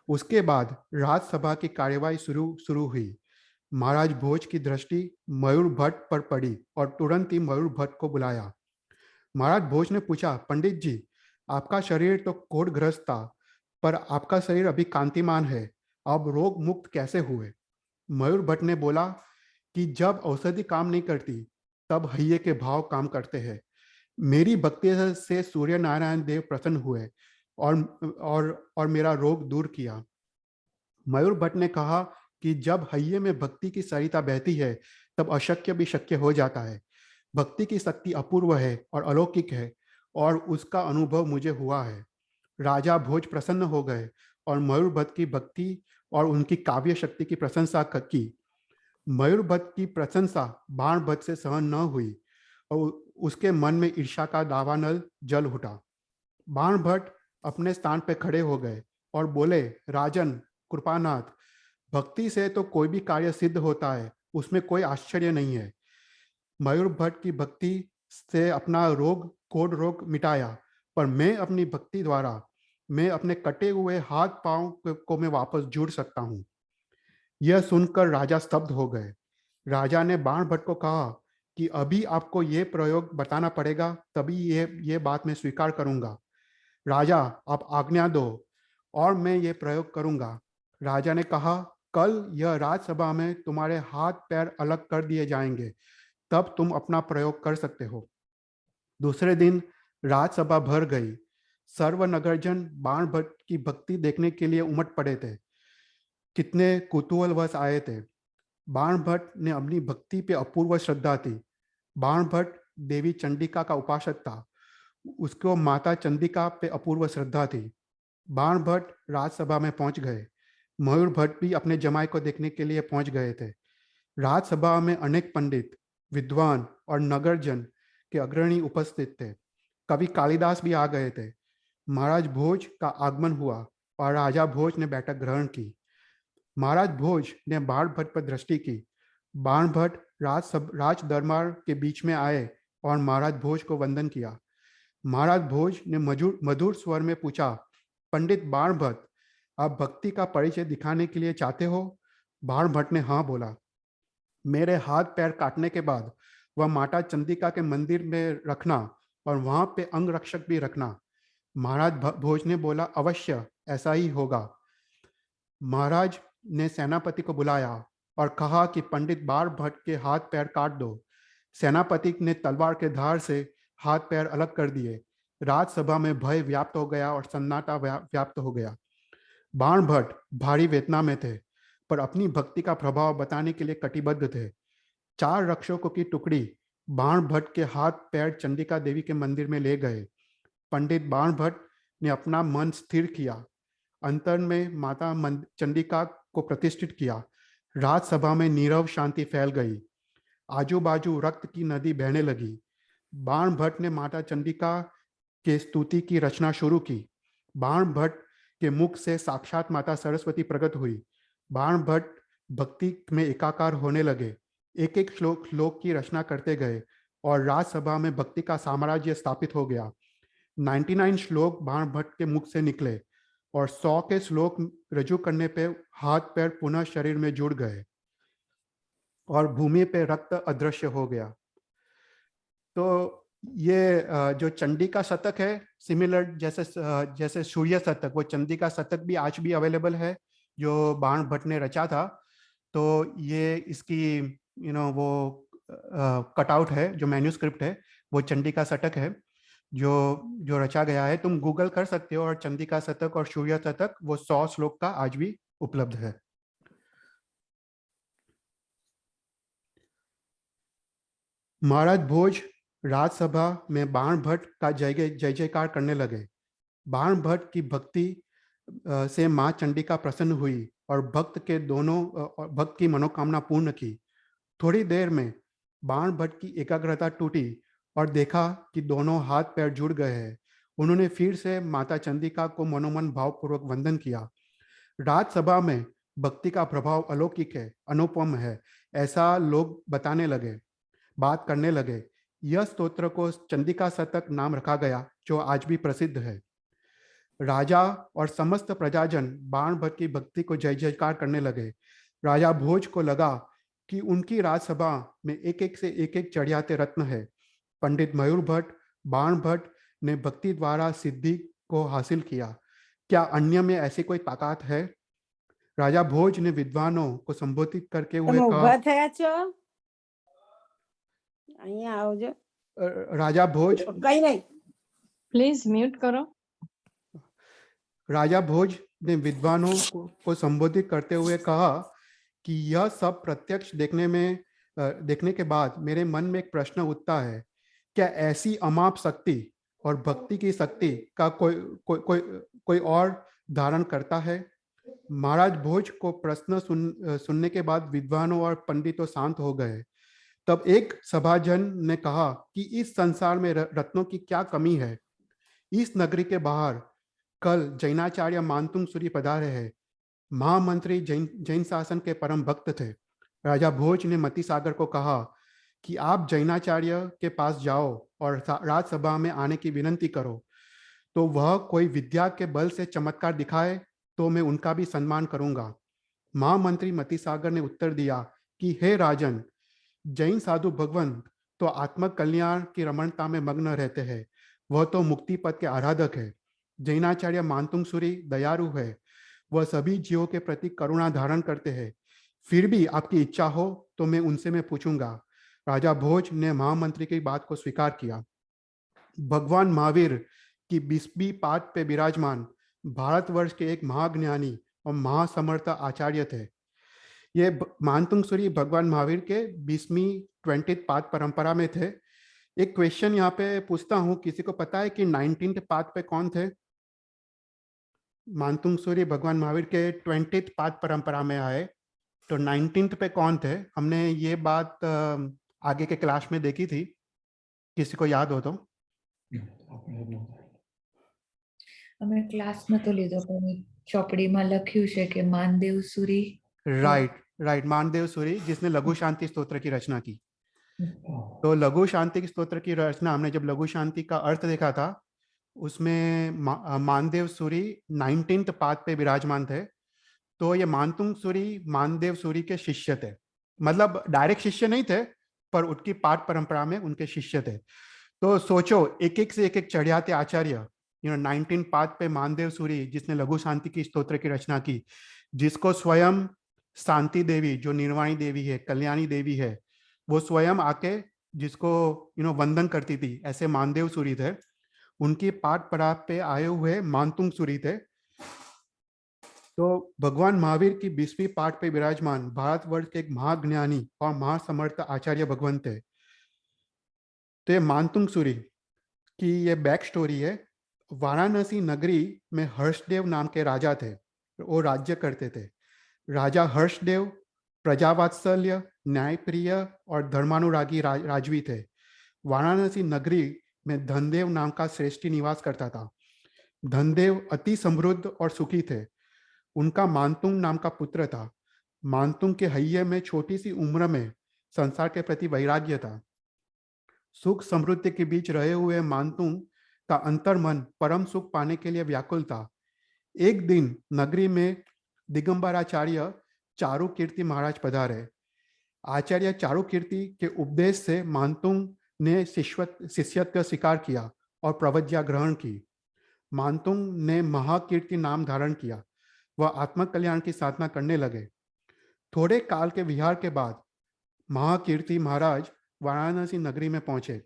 उसके बाद राजसभा की कार्यवाही शुरू हुई। महाराज भोज की दृष्टि मयूर भट्ट पर पड़ी और तुरंत ही मयूर भट्ट को बुलाया। महाराज भोज ने पूछा, पंडित जी, आपका शरीर तो कोढ़ग्रस्त था, पर आपका शरीर अभी कांतिमान है, अब रोग मुक्त कैसे हुए? मयूर भट्ट ने बोला कि जब औषधि काम नहीं करती तब हइये के भाव काम करते हैं। मेरी भक्ति से सूर्य नारायण देव प्रसन्न हुए और मेरा रोग दूर किया। मयूर भट्ट ने कहा कि जब हइये में भक्ति की सरिता बहती है तब अशक्य भी शक्य हो जाता है। भक्ति की शक्ति अपूर्व है और अलौकिक है और उसका अनुभव मुझे हुआ है। राजा भोज प्रसन्न हो गए और मयूर भट्ट की भक्ति और उनकी काव्य शक्ति की प्रशंसा की। मयूर भट्ट की प्रशंसा बाण भट्ट से सहन न हुई और उसके मन में ईर्ष्या का दावानल जल उठा। बाण भट्ट अपने स्थान पर खड़े हो गए और बोले, राजन कृपानाथ, भक्ति से तो कोई भी कार्य सिद्ध होता है, उसमें कोई आश्चर्य नहीं है। मयूर भट्ट की भक्ति से अपना कोढ़ रोग मिटाया, पर मैं अपनी भक्ति द्वारा मैं अपने कटे हुए हाथ पांव को मैं वापस जोड़ सकता हूँ। यह सुनकर राजा स्तब्ध हो गए। राजा ने बाण भट्ट को कहा कि अभी आपको ये प्रयोग बताना पड़ेगा, तभी ये बात मैं स्वीकार करूंगा। राजा, आप आज्ञा दो और मैं ये प्रयोग करूंगा। राजा ने कहा, कल यह राजसभा में तुम्हारे हाथ पैर अलग कर दिए जाएंगे, तब तुम अपना प्रयोग कर सकते हो। दूसरे दिन राजसभा भर गई। सर्वनगरजन बाण भट्ट की भक्ति देखने के लिए उमड़ पड़े थे। कितने कुतूहलवश आए थे। बाण भट्ट ने अपनी भक्ति पे अपूर्व श्रद्धा थी। बाण भट्ट देवी चंडिका का उपासक था। उसको माता चंडिका पे अपूर्व श्रद्धा थी। बाण भट्ट राजसभा में पहुंच गए। मयूर भट्ट भी अपने जमाई को देखने के लिए पहुंच गए थे। राजसभा में अनेक पंडित, विद्वान और नगरजन के अग्रणी उपस्थित थे। कवि कालिदास भी आ गए थे। महाराज भोज का आगमन हुआ और राजा भोज ने बैठक ग्रहण की। महाराज भोज ने बाण भट्ट पर दृष्टि की। बाण भट्ट राज दरबार के बीच में आए और महाराज भोज को वंदन किया। महाराज भोज ने मधुर स्वर में पूछा, पंडित बाण भट्ट, आप भक्ति का परिचय दिखाने के लिए चाहते हो? बाण भट्ट ने हाँ बोला। मेरे हाथ पैर काटने के बाद वह माता चंडिका के मंदिर में रखना और वहां पे अंग रक्षक भी रखना। महाराज भोज ने बोला, अवश्य ऐसा ही होगा। महाराज ने सेनापति को बुलाया और कहा कि पंडित बाण भट्ट के हाथ पैर काट दो। सेनापति ने तलवार के धार से हाथ पैर अलग कर दिए। राजसभा में भय व्याप्त हो गया और सन्नाटा व्याप्त हो गया। बाण भट्ट भारी वेदना में थे, पर अपनी भक्ति का प्रभाव बताने के लिए कटिबद्ध थे। 4 रक्षकों की टुकड़ी बाण भट्ट के हाथ पैर चंडिका देवी के मंदिर में ले गए। पंडित बाण भट्ट ने अपना मन स्थिर किया, अंतर में माता चंडिका को प्रतिष्ठित किया। राजसभा में नीरव शांति फैल गई। आजू बाजू रक्त की नदी बहने लगी। बाण भट्ट ने माता चंडिका के स्तुति की रचना शुरू की। बाण भट्ट के मुख से साक्षात माता सरस्वती प्रकट हुई। बाण भट्ट भक्ति में एकाकार होने लगे, एक एक श्लोक की रचना करते गए और राजसभा में भक्ति का साम्राज्य स्थापित हो गया। 99 श्लोक बाण भट्ट के मुख से निकले और 100 के श्लोक रजू करने पे हाथ पैर पुनः शरीर में जुड़ गए और भूमि पे रक्त अदृश्य हो गया। तो ये जो चंडिका शतक है, सिमिलर जैसे सूर्य शतक, वो चंडिका शतक भी आज भी अवेलेबल है जो बाण भट्ट ने रचा था। तो ये इसकी वो कटआउट है, जो मैन्यूस्क्रिप्ट है वो चंडिका शतक है जो रचा गया है। तुम गूगल कर सकते हो, और चंडिका शतक और सूर्य शतक वो 100 श्लोक का आज भी उपलब्ध है। महाराज भोज राजसभा में बाण भट्ट का जय जयकार करने लगे। बाण भट्ट की भक्ति से मां चंडिका प्रसन्न हुई और भक्त की मनोकामना पूर्ण की। थोड़ी देर में बाण भट्ट की एकाग्रता टूटी और देखा कि दोनों हाथ पैर जुड़ गए हैं। उन्होंने फिर से माता चंडिका को मनोमन भावपूर्वक वंदन किया। राजसभा में भक्ति का प्रभाव अलौकिक है, अनुपम है, ऐसा लोग बात करने लगे। यह स्तोत्र को चंडिका शतक नाम रखा गया, जो आज भी प्रसिद्ध है। राजा और समस्त प्रजाजन बाण भट्ट की भक्ति को जय जयकार करने लगे। राजा भोज को लगा कि उनकी राजसभा में एक एक से एक चढ़ियाते रत्न है। पंडित मयूर भट्ट बाण भट्ट ने भक्ति द्वारा सिद्धि को हासिल किया। क्या अन्य में ऐसी कोई ताकत है? राजा भोज ने विद्वानों को संबोधित करके हुए कहा, राजा भोज कहीं नहीं, प्लीज म्यूट करो। राजा भोज ने विद्वानों को संबोधित करते हुए कहा कि यह सब प्रत्यक्ष देखने के बाद मेरे मन में एक प्रश्न उठता है, क्या ऐसी अमाप शक्ति और भक्ति की शक्ति का कोई और धारण करता है? महाराज भोज को प्रश्न सुनने के बाद विद्वानों और पंडितों शांत हो गए। तब एक सभाजन ने कहा कि इस संसार में रत्नों की क्या कमी है? इस नगरी के बाहर कल जैनाचार्य मानतुंग सूरी पधारे हैं। महामंत्री जैन शासन के परम भक्त थे। राजा भोज ने मती सागर को कहा कि आप जैनाचार्य के पास जाओ और राजसभा में आने की विनती करो, तो वह कोई विद्या के बल से चमत्कार दिखाए तो मैं उनका भी सम्मान करूंगा। महामंत्री मती सागर ने उत्तर दिया कि हे राजन, जैन साधु भगवंत तो आत्मक कल्याण की रमणता में मग्न रहते हैं, वह तो मुक्ति पद के आराधक है। जैनाचार्य मानतुंग सूरी दयालु है, वह सभी जीवों के प्रति करुणा धारण करते हैं। फिर भी आपकी इच्छा हो तो मैं उनसे पूछूंगा। राजा भोज ने महामंत्री की बात को स्वीकार किया। भगवान महावीर की 20वीं पाद पे विराजमान भारतवर्ष के एक महाज्ञानी और महासमर्थ आचार्य थे। ये मानतुंग सूरी भगवान महावीर के 20वीं 20th पाद परंपरा में थे। एक क्वेश्चन यहाँ पे पूछता हूँ, किसी को पता है कि 19th पाद पे कौन थे? मानतुंग सूरी भगवान महावीर के 20th पाद परंपरा में आए, तो 19th पे कौन थे? हमने ये बात आगे के क्लास में देखी थी, किसी को याद हो तो? અમે ક્લાસમાં તો લીધો પણ ચોપડીમાં લખ્યું છે કે માનદેવ સુરી. राइट, मानदेव सूरी, जिसने लघु शांति स्तोत्र की रचना की। तो लघु शांति स्तोत्र की रचना, हमने जब लघु शांति का अर्थ देखा था, उसमें मानदेव सूरी 19th पाद पे विराजमान थे। तो ये मानतुंग सूरी मानदेव सूरी के शिष्य थे, मतलब डायरेक्ट शिष्य नहीं थे, पर उनकी पाठ परंपरा में उनके शिष्य थे। तो सोचो, एक एक से एक चढ़ियाते आचार्य, 19 पाद पे मानदेव सूरी, जिसने लघु शांति की स्तोत्र की रचना की, जिसको स्वयं शांति देवी, जो निर्वाणी देवी है, कल्याणी देवी है, वो स्वयं आके जिसको वंदन करती थी, ऐसे मानदेव सूरी थे। उनकी पाठ पराग पे आए हुए मानतुंग सूरी थे। तो भगवान महावीर की 20वीं पाठ पे विराजमान भारतवर्ष के एक महाज्ञानी और महासमर्थ आचार्य भगवंत थे। तो ये मानतुंग सूरी की ये बैक स्टोरी है। वाराणसी नगरी में हर्षदेव नाम के राजा थे। वो राज्य करते थे। राजा हर्षदेव प्रजावात्सल्य, न्यायप्रिय और धर्मानुरागी राजवी थे। वाराणसी नगरी में धनदेव नाम का श्रेष्ठी निवास करता था। धनदेव अति समृद्ध और सुखी थे। उनका मानतुंग नाम का पुत्र था। मानतुंग के हइये में छोटी सी उम्र में संसार के प्रति वैराग्य था। सुख समृद्धि के बीच रहे हुए मानतुंग का अंतर्मन परम सुख पाने के लिए व्याकुल था। एक दिन नगरी में दिगंबराचार्य चारुकीर्ति महाराज पधारे। आचार्य चारुकीर्ति के उपदेश से मानतुंग ने शिष्यत्व स्वीकार किया और प्रवज्ञा ग्रहण की। मानतुंग ने महाकीर्ति नाम धारण किया। वह आत्मकल्याण की साधना करने लगे। थोड़े काल के विहार के बाद महाकीर्ति महाराज वाराणसी नगरी में पहुंचे।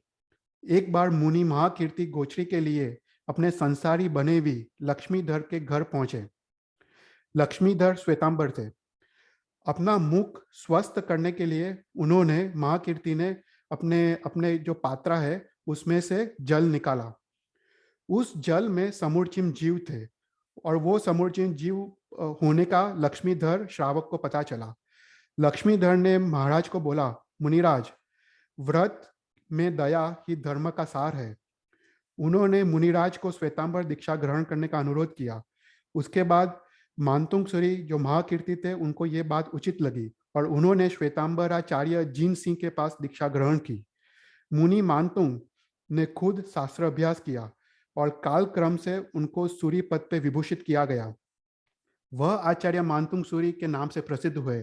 एक बार मुनि महाकीर्ति गोचरी के लिए अपने संसारी बनेवी लक्ष्मीधर के घर पहुंचे। लक्ष्मीधर श्वेतांबर थे। अपना मुख स्वस्थ करने के लिए उन्होंने महाकीर्ति ने अपने अपने जो पात्रा है उसमें से जल निकाला। उस जल में समूर्चिम जीव थे और वो समूर्चिम जीव होने का लक्ष्मीधर श्रावक को पता चला। लक्ष्मीधर ने महाराज को बोला, मुनिराज, व्रत में दया ही धर्म का सार है। उन्होंने मुनिराज को श्वेतांबर दीक्षा ग्रहण करने का अनुरोध किया। उसके बाद मानतुंग सूरी जो महाकीर्ति थे उनको ये बात उचित लगी और उन्होंने श्वेतांबराचार्य जीन सिंह के पास दीक्षा ग्रहण की। मुनि मानतुंग ने खुद शास्त्र अभ्यास किया और काल क्रम से उनको सूरी पद पे विभूषित किया गया। वह आचार्य मानतुंग सूरी के नाम से प्रसिद्ध हुए।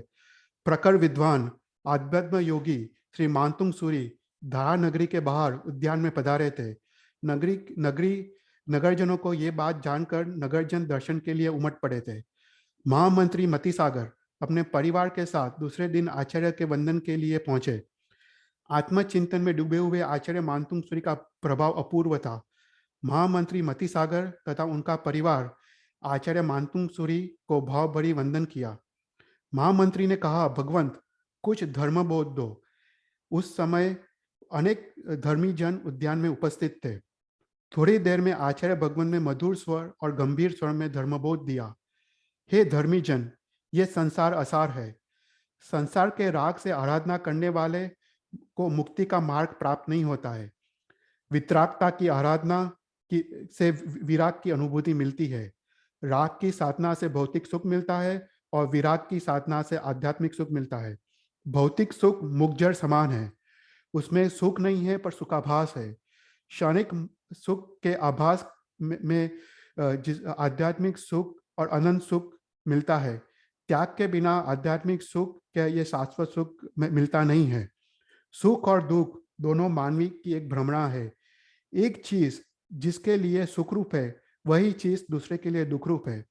प्रखर विद्वान आध्यात्म योगी श्री मानतुंग सूरी धारा नगरी के बाहर उद्यान में पधारे थे। नगरजनों को ये बात जानकर नगरजन दर्शन के लिए उमड़ पड़े थे। महामंत्री मतिसागर अपने परिवार के साथ दूसरे दिन आचार्य के वंदन के लिए पहुंचे। आत्मचिंतन में डूबे हुए आचार्य मानतुंग सूरी का प्रभाव अपूर्व था। महामंत्री मतिसागर तथा उनका परिवार आचार्य मानतुंग सूरी को भाव भरी वंदन किया। महामंत्री ने कहा, भगवंत, कुछ धर्म बोध दो। उस समय अनेक धर्मी जन उद्यान में उपस्थित थे। थोड़ी देर में आचार्य भगवंत ने मधुर स्वर और गंभीर स्वर में धर्मबोध दिया। हे धर्मी जन, ये संसार असार है। संसार के राग से आराधना करने वाले को मुक्ति का मार्ग प्राप्त नहीं होता है। वितरागता की आराधना से विराग की अनुभूति मिलती है। राग की साधना से भौतिक सुख मिलता है और विराग की साधना से आध्यात्मिक सुख मिलता है। भौतिक सुख मुखजड़ समान है, उसमें सुख नहीं है पर सुखाभास है। क्षणिक सुख के आभास में जिस आध्यात्मिक सुख और अनंत सुख मिलता है। त्याग के बिना आध्यात्मिक सुख क्या ये शाश्वत सुख मिलता नहीं है। सुख और दुख दोनों मानवी की एक भ्रमणा है। एक चीज जिसके लिए सुख रूप है वही चीज दूसरे के लिए दुख रूप है।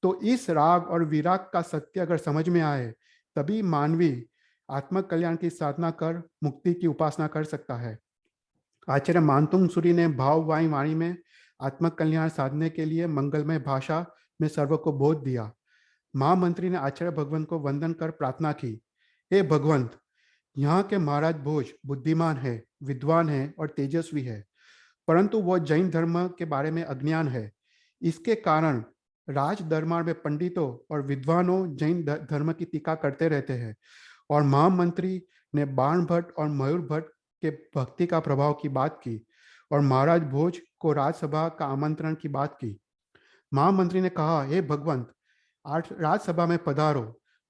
तो इस राग और विराग का सत्य अगर समझ में आए तभी मानवी आत्मकल्याण की साधना कर मुक्ति की उपासना कर सकता है। आचार्य मानतुंग सूरी ने भाववाही वाणी में आत्मकल्याण साधने के लिए मंगलमय भाषा में सर्व को बोध दिया। महामंत्री ने आचार्य भगवंत को वंदन कर प्रार्थना की, हे भगवंत, यहाँ के महाराज भोज बुद्धिमान है, विद्वान है और तेजस्वी है, परंतु वह जैन धर्म के बारे में अज्ञान है। इसके कारण राज दरबार में पंडितों और विद्वानों जैन धर्म की टीका करते रहते हैं और महामंत्री ने बाण भट्ट और मयूर भट्ट के भक्ति का प्रभाव की बात की और महाराज भोज को राजसभा का आमंत्रण की बात की। महामंत्री ने कहा, हे भगवंत, आज राजसभा में पधारो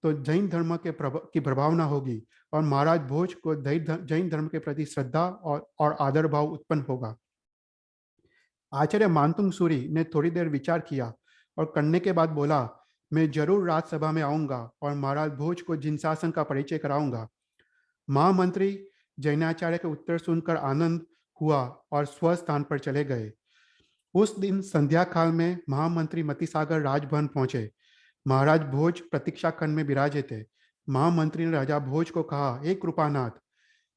तो जैन धर्म के की प्रभावना होगी और महाराज भोज को जैन धर्म के प्रति श्रद्धा और आदर भाव उत्पन्न होगा। आचार्य मानतुंग सूरी ने थोड़ी देर विचार किया और करने के बाद बोला, मैं जरूर राजसभा में आऊंगा और महाराज भोज को जिनशासन का परिचय कराऊंगा। महामंत्री जैनाचार्य के उत्तर सुनकर आनंद हुआ और स्वस्थान पर चले गए। उस दिन संध्या काल में महामंत्री मतिसागर राजभवन पहुंचे। महाराज भोज प्रतीक्षा खंड में विराजे थे। महामंत्री ने राजा भोज को कहा, हे कृपानाथ,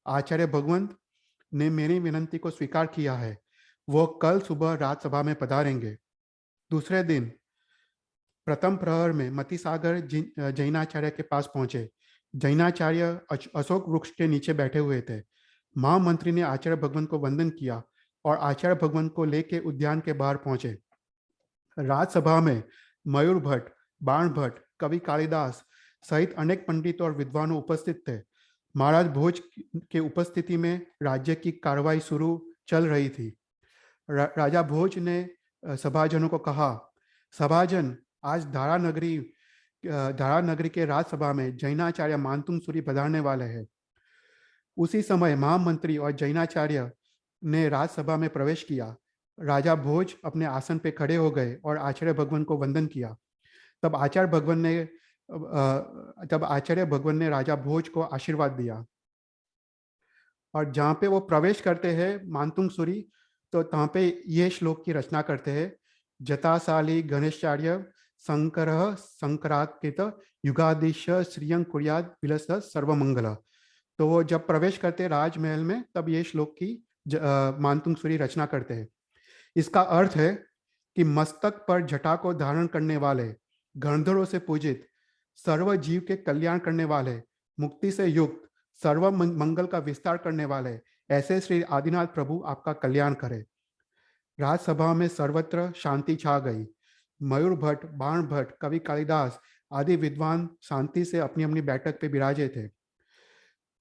आचार्य भगवंत ने मेरी विनंती को स्वीकार किया है। वो कल सुबह राजसभा में पधारेंगे। दूसरे दिन प्रथम प्रहर में मतिसागर जैनाचार्य के पास पहुंचे। जैनाचार्य अशोक वृक्ष के नीचे बैठे हुए थे। महामंत्री ने आचार्य भगवंत को वंदन किया और आचार्य भगवंत को लेके उद्यान के बाहर पहुंचे। राजसभा में मयूर भट्ट, बाण भट्ट, कवि कालिदास सहित अनेक पंडित और विद्वानों उपस्थित थे। महाराज भोज के उपस्थिति में राज्य की कार्रवाई शुरू चल रही थी। राजा भोज ने सभाजनों को कहा, सभाजन, आज धारा नगरी के राजसभा में जैनाचार्य मानतुंग सूरी पधारने वाले हैं। उसी समय महामंत्री और जैनाचार्य ने राजसभा में प्रवेश किया। राजा भोज अपने आसन पे खड़े हो गए और आचार्य भगवान को वंदन किया। तब आचार्य भगवान ने राजा भोज को आशीर्वाद दिया। और जहाँ पे वो प्रवेश करते हैं मानतुंग सूरी, तो तहाँ पे ये श्लोक की रचना करते हैं, जताशाली गणेशाचार्य शंकर संकराकृत युगादिश श्रियं कुर्याद विलस सर्वमंगल। तो वो जब प्रवेश करते राजमहल में, तब ये श्लोक की मानतुंग सूरी रचना करते हैं। इसका अर्थ है कि मस्तक पर जटा को धारण करने वाले, गंधर्वों से पूजित, सर्व जीव के कल्याण करने वाले, मुक्ति से युक्त, सर्व मंगल का विस्तार करने वाले ऐसे श्री आदिनाथ प्रभु आपका कल्याण करे। राजसभा में सर्वत्र शांति छा गई। मयूर भट्ट, बाण भट्ट, कवि कालिदास आदि विद्वान शांति से अपनी अपनी बैठक पे विराजे थे।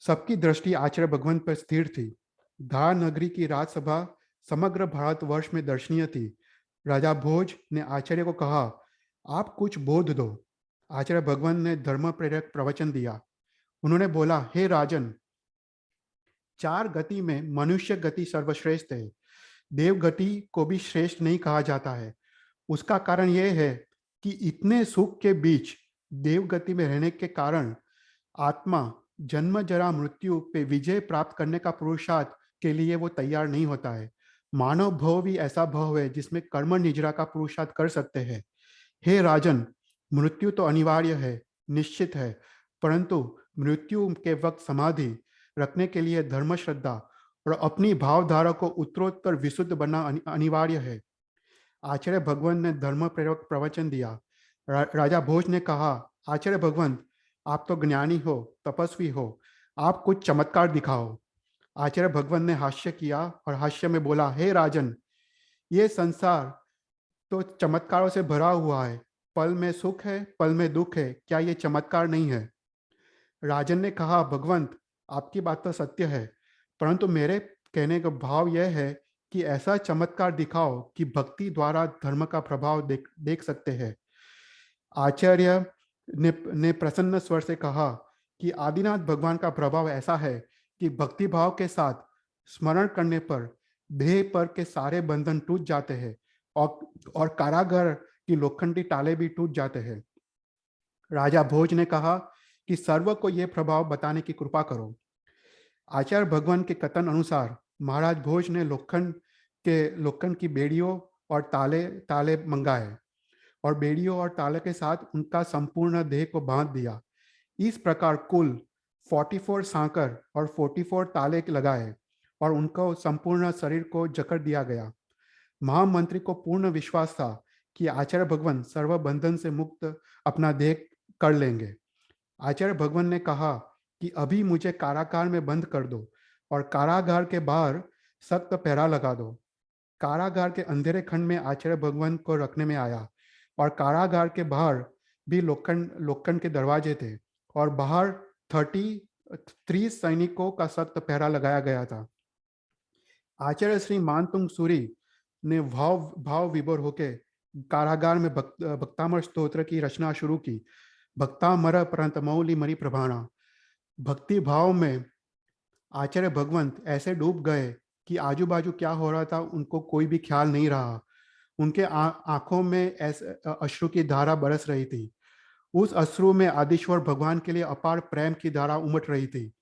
सबकी दृष्टि आचार्य भगवंत पर स्थिर थी। धार नगरी की राजसभा समग्र भारतवर्ष में दर्शनीय थी। राजा भोज ने आचार्य को कहा, आप कुछ बोध दो। आचार्य भगवंत ने धर्म प्रेरक प्रवचन दिया। उन्होंने बोला, हे राजन, 4 गति में मनुष्य गति सर्वश्रेष्ठ है। देव गति को भी श्रेष्ठ नहीं कहा जाता है। उसका कारण यह है कि इतने सुख के बीच देव गति में रहने के कारण आत्मा जन्म जरा मृत्यु पे विजय प्राप्त करने का पुरुषार्थ के लिए वो तैयार नहीं होता है। मानव भव भी ऐसा भव है जिसमें कर्म निजरा का पुरुषार्थ कर सकते हैं। हे राजन, मृत्यु तो अनिवार्य है, निश्चित है, परंतु मृत्यु के वक्त समाधि रखने के लिए धर्म श्रद्धा और अपनी भावधारा को उत्तरोत्तर विशुद्ध बनना अनिवार्य है। आचार्य भगवंत ने धर्म प्रेरक प्रवचन दिया। राजा भोज ने कहा, आचार्य भगवंत, आप तो ज्ञानी हो, तपस्वी हो, आप कुछ चमत्कार दिखाओ। आचार्य भगवंत ने हास्य किया और हास्य में बोला, हे राजन, ये संसार तो चमत्कारों से भरा हुआ है। पल में सुख है, पल में दुख है, क्या ये चमत्कार नहीं है? राजन ने कहा, भगवंत, आपकी बात तो सत्य है, परंतु मेरे कहने का भाव यह है कि ऐसा चमत्कार दिखाओ कि भक्ति द्वारा धर्म का प्रभाव देख सकते हैं। आचार्य ने प्रसन्न स्वर से कहा कि आदिनाथ भगवान का प्रभाव ऐसा है कि भक्ति भाव के साथ स्मरण करने पर देह पर के सारे बंधन टूट जाते हैं और कारागार की लोखंडी ताले भी टूट जाते हैं। राजा भोज ने कहा कि सर्व को यह प्रभाव बताने की कृपा करो। आचार्य भगवान के कथन अनुसार महाराज भोज ने लोखंड की बेड़ियों और ताले मंगाए और बेड़ियों और ताले के साथ उनका संपूर्ण देह को बांध दिया। इस प्रकार कुल 44 सांकर और 44 ताले लगाए और उनको संपूर्ण शरीर को जकड़ दिया गया। महामंत्री को पूर्ण विश्वास था कि आचार्य भगवान सर्व बंधन से मुक्त अपना देह कर लेंगे। आचार्य भगवान ने कहा कि अभी मुझे कारागार में बंद कर दो और कारागार के बाहर सख्त पहरा लगा दो। कारागार के अंधेरे खंड में आचार्य भगवान को रखने में आया और कारागार के बाहर भी लोखंड के दरवाजे थे और बाहर 30 सैनिकों का सख्त पहरा लगाया गया था। आचार्य श्री मानतुंग सूरी ने भाव विभोर होके कारागार में भक्तामर स्तोत्र की रचना शुरू की। भक्तामर परंत मौली मरी प्रभाणा। भक्ति भाव में आचार्य भगवंत ऐसे डूब गए कि आजू बाजू क्या हो रहा था उनको कोई भी ख्याल नहीं रहा। उनके आंखों में ऐसे अश्रु की धारा बरस रही थी। उस अश्रु में आदिश्वर भगवान के लिए अपार प्रेम की धारा उमड़ रही थी।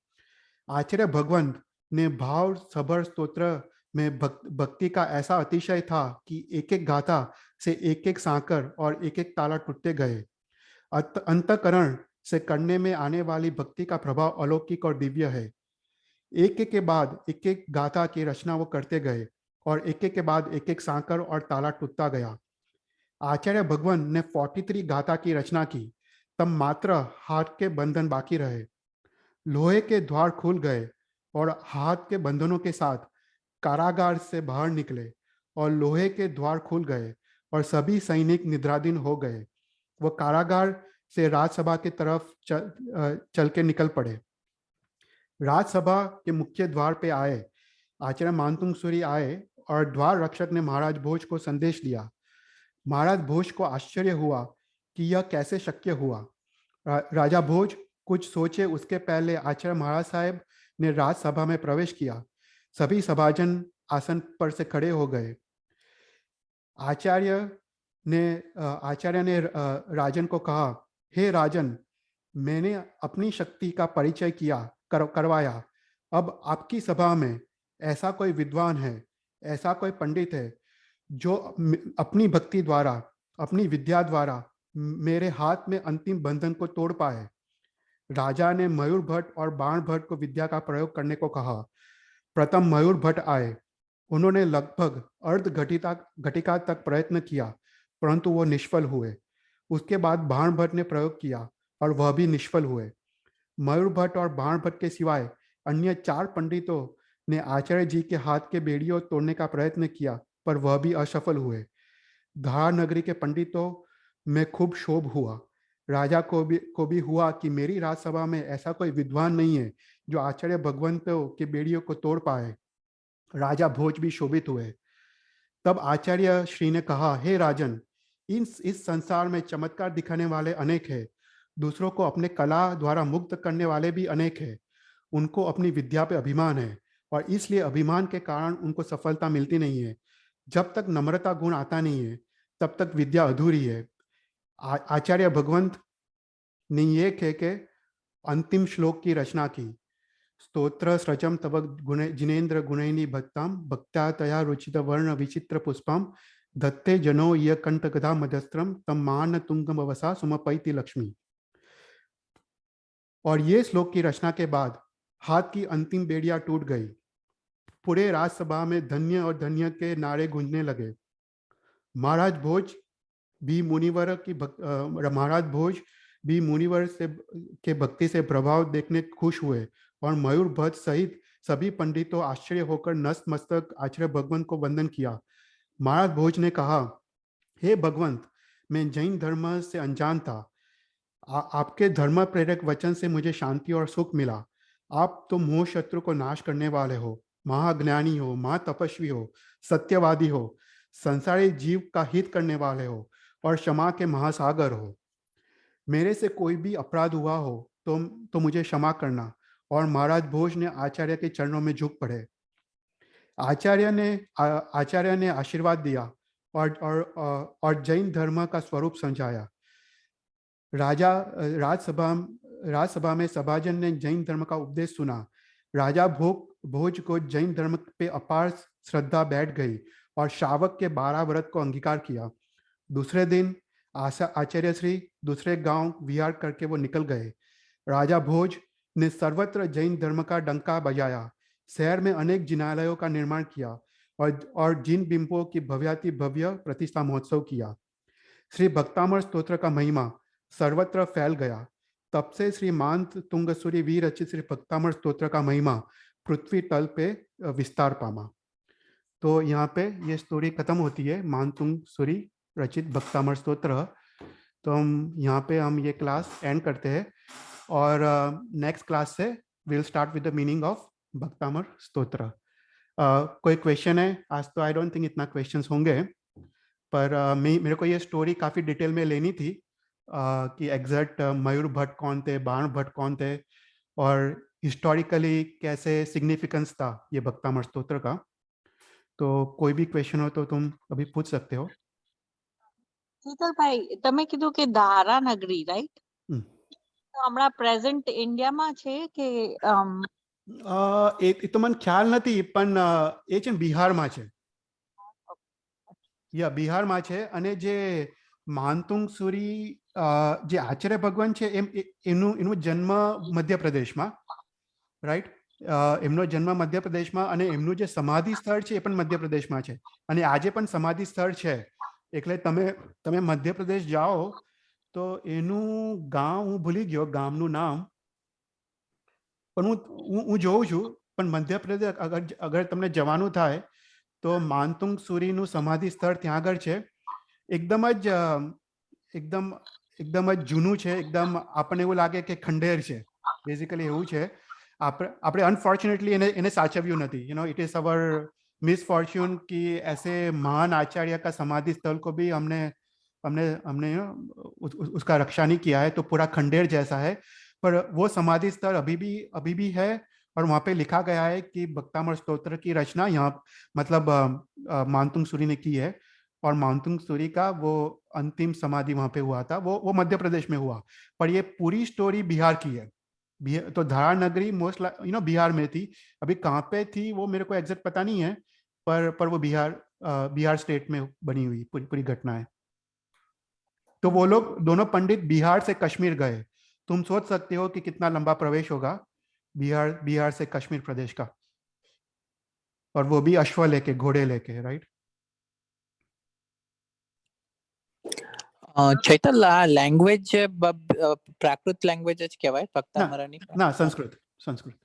आचार्य भगवंत ने भाव सबर स्तोत्र में भक्ति का ऐसा अतिशय था कि एक एक गाथा से एक एक सांकर और एक एक ताला टूटते गए। अंतकरण से करने में आने वाली भक्ति का प्रभाव अलौकिक और दिव्य है। एक एक के बाद एक एक गाथा की रचना वो करते गए और एक एक के बाद एक एक सांकर और ताला टूटता गया। आचार्य भगवान ने 43 गाथा की रचना की, तब मात्र हाथ के बंधन बाकी रहे। लोहे के द्वार खुल गए और हाथ के बंधनों के साथ कारागार से बाहर निकले, और लोहे के द्वार खुल गए और सभी सैनिक निद्राधीन हो गए। वह कारागार से राजसभा की तरफ चल के निकल पड़े। राजसभा के मुख्य द्वार पे आए। आचार्य मानतुंग सूरी आए और द्वार रक्षक ने महाराज भोज को संदेश दिया। महाराज भोज को आश्चर्य हुआ कि यह कैसे शक्य हुआ। राजा भोज कुछ सोचे उसके पहले आचार्य महाराज साहब ने राजसभा में प्रवेश किया। सभी सभाजन आसन पर से खड़े हो गए। आचार्य ने राजन को कहा, हे राजन, मैंने अपनी शक्ति का परिचय करवाया। अब आपकी सभा में ऐसा कोई विद्वान है, ऐसा कोई पंडित है जो अपनी भक्ति द्वारा, अपनी विद्या द्वारा मेरे हाथ में अंतिम बंधन को तोड़ पाए। राजा ने मयूर भट्ट और बाण भट्ट को विद्या का प्रयोग करने को कहा। प्रथम मयूर भट्ट आए। उन्होंने लगभग अर्ध घटिका तक प्रयत्न किया, परंतु वो निष्फल हुए। उसके बाद बाण भट्ट ने प्रयोग किया और वह भी निष्फल हुए। मयूर भट्ट और बाण भट्ट के सिवाय अन्य 4 पंडितों ने आचार्य जी के हाथ के बेड़ियों तोड़ने का प्रयत्न किया, पर वह भी असफल हुए। धार नगरी के पंडितों में खूब क्षोभ हुआ। राजा को भी हुआ कि मेरी राजसभा में ऐसा कोई विद्वान नहीं है जो आचार्य भगवंतों के बेड़ियों को तोड़ पाए। राजा भोज भी शोभित हुए। तब आचार्य श्री ने कहा, हे राजन, इस संसार में चमत्कार दिखाने वाले अनेक हैं, दूसरों को अपने कला द्वारा मुक्त करने वाले भी अनेक हैं। उनको अपनी विद्या पे अभिमान है और इसलिए अभिमान के कारण उनको सफलता मिलती नहीं है। जब तक नम्रता गुण आता नहीं है तब तक विद्या अधूरी है। आचार्य भगवंत ने ये कह के अंतिम श्लोक की रचना की। स्तोत्र सृजम तव जिनेन्द्र गुणैनी भक्ताम भक्त्या तया रुचित वर्ण विचित्र पुष्पम दत्ते जनो य कंठ गदा मध्यस्त्रम तम मान तुंगम अवसा सुमपैति लक्ष्मी। और ये श्लोक की रचना के बाद हाथ की अंतिम बेड़ियां टूट गई। पूरे राजसभा में धन्य और धन्य के नारे गूंजने लगे। महाराज भोज भी मुनिवर के भक्ति से प्रभाव देखने खुश हुए और मयूर भट्ट सहित सभी पंडितों आश्चर्य होकर नतमस्तक आचार्य भगवंत को वंदन किया। महाराज भोज ने कहा, हे भगवंत, मैं जैन धर्म से अनजान था। आपके धर्म प्रेरक वचन से मुझे शांति और सुख मिला। आप तो मोह शत्रु को नाश करने वाले हो, महाज्ञानी हो, महातपस्वी हो, सत्यवादी हो, संसारी जीव का हित करने वाले हो और क्षमा के महासागर हो। मेरे से कोई भी अपराध हुआ हो तो मुझे क्षमा करना। और महाराज भोज ने आचार्य के चरणों में झुक पड़े। आचार्य ने आशीर्वाद दिया और जैन धर्म का स्वरूप समझाया। राजसभा में सभाजन ने जैन धर्म का उपदेश सुना। राजा भोज को जैन धर्म पे अपार श्रद्धा बैठ गई और शावक के 12 व्रत को अंगीकार किया। दूसरे दिन आचार्य श्री दूसरे गांव विहार करके वो निकल गए। राजा भोज ने सर्वत्र जैन धर्म का डंका बजाया। शहर में अनेक जिनालयों का निर्माण किया और जिन बिंबों की भव्याति भव्य प्रतिष्ठा महोत्सव किया। श्री भक्तामर स्तोत्र का महिमा सर्वत्र फैल गया। तब से श्री मानत तुंगसूरी विरचित श्री भक्तामर स्तोत्र का महिमा पृथ्वी तल पे विस्तार पामा। तो यहाँ पे ये स्टोरी खत्म होती है, मानतुंग सूरी रचित भक्तामर स्तोत्र। तो हम ये क्लास एंड करते हैं और नेक्स्ट क्लास से will start with the meaning of Bhaktamar स्तोत्र। कोई क्वेश्चन है? आज तो आई डोंट थिंक इतना क्वेश्चंस होंगे, पर मेरे को ये स्टोरी काफ़ी डिटेल में लेनी थी कि एग्जैक्ट मयूर भट्ट कौन थे, बाण भट्ट कौन थे और हिस्टोरिकली कैसे सिग्निफिकेंस था ये भक्तामर स्तोत्र का। तो कोई भी क्वेश्चन हो तो तुम अभी पूछ सकते हो। શીતલભાઈ, તમે કીધું કે ધારા નગરી, રાઈટ? તો હમણાં પ્રેઝન્ટ ઇન્ડિયામાં છે કે એ તો મને ખ્યાલ નથી, પણ એ છે બિહારમાં છે. બિહારમાં છે. અને જે માનતુંગ સુરી જે આચાર્ય ભગવાન છે એનું જન્મ મધ્યપ્રદેશમાં, રાઈટ? એમનો જન્મ મધ્યપ્રદેશમાં અને એમનું જે સમાધિ સ્થળ છે એ પણ મધ્યપ્રદેશમાં છે અને આજે પણ સમાધિ સ્થળ છે. એટલે તમે મધ્યપ્રદેશ જાઓ તો એનું ગામ હું ભૂલી ગયો ગામનું નામ, પણ હું જોઉં છું. પણ મધ્યપ્રદેશ અગર તમને જવાનું થાય તો માનતુંગ સુરીનું સમાધિ સ્થળ ત્યાં આગળ છે. એકદમ જ જૂનું છે. એકદમ આપણને એવું લાગે કે ખંડેર છે. બેઝિકલી એવું છે. આપણે અનફોર્ચ્યુનેટલી એને સાચવ્યું નથી. इट इज अवर मिसफॉर्च्यून कि ऐसे महान आचार्य का समाधि स्थल को भी हमने उसका रक्षा नहीं किया है, तो पूरा खंडेर जैसा है. पर वो समाधि स्थल अभी भी है और वहाँ पे लिखा गया है कि भक्तामृत स्तोत्र की रचना यहाँ मतलब मानतुंग सूरी ने की है और मानतुंग सूरी का वो अंतिम समाधि वहाँ पे हुआ था. वो मध्य प्रदेश में हुआ, पर ये पूरी स्टोरी बिहार की है. तो धारा नगरी मोस्ट बिहार में थी. अभी कहाँ पे थी वो मेरे को एग्जैक्ट पता नहीं है, पर वो बिहार स्टेट में बनी हुई पूरी घटना है. तो वो लोग दोनों पंडित बिहार से कश्मीर गए. तुम सोच सकते हो कि कितना लंबा प्रवेश होगा बिहार से कश्मीर प्रदेश का, और वो भी अश्व लेके, घोड़े लेके, राइट. ચૈતલ, આ લેંગ્વેજ પ્રાકૃત લેંગ્વેજ જ કહેવાય ભક્તામરાની? ના, સંસ્કૃત. સંસ્કૃત.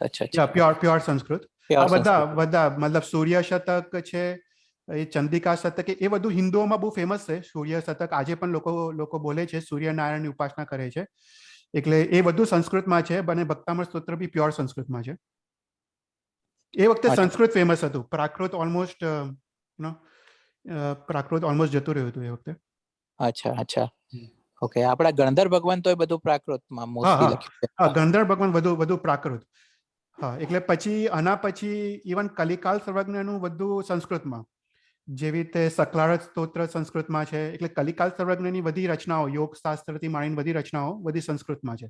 અચ્છા, પ્યોર સંસ્કૃત. આ બધા મતલબ સૂર્ય શતક છે, એ ચંદિકા શતક, એ બધું હિન્દુઓમાં બહુ ફેમસ છે. સૂર્ય શતક આજે પણ લોકો બોલે છે, સૂર્યનારાયણની ઉપાસના કરે છે. એટલે એ બધું સંસ્કૃતમાં છે અને ભક્તામૃત સ્તોત્ર બી પ્યોર સંસ્કૃતમાં છે. એ વખતે સંસ્કૃત ફેમસ હતું. પ્રાકૃત ઓલમોસ્ટ જતું રહ્યું હતું એ વખતે. અચ્છા. ઓકે. આપડા ગણધર ભગવાન તો એ બધું પ્રાકૃતમાં મોસ્ટલી લખ્યું છે. હા, ગણધર ભગવાન બધું પ્રાકૃત. હા, એટલે આના પછી ઇવન કલિકાલ સર્વજ્ઞનું બધું સંસ્કૃતમાં, જેવી રીતે સકલારથ સ્તોત્ર સંસ્કૃતમાં છે. એટલે કલિકાલ સર્વજ્ઞની બધી રચનાઓ, યોગ શાસ્ત્રથી માંડીને બધી રચનાઓ બધી સંસ્કૃતમાં છે.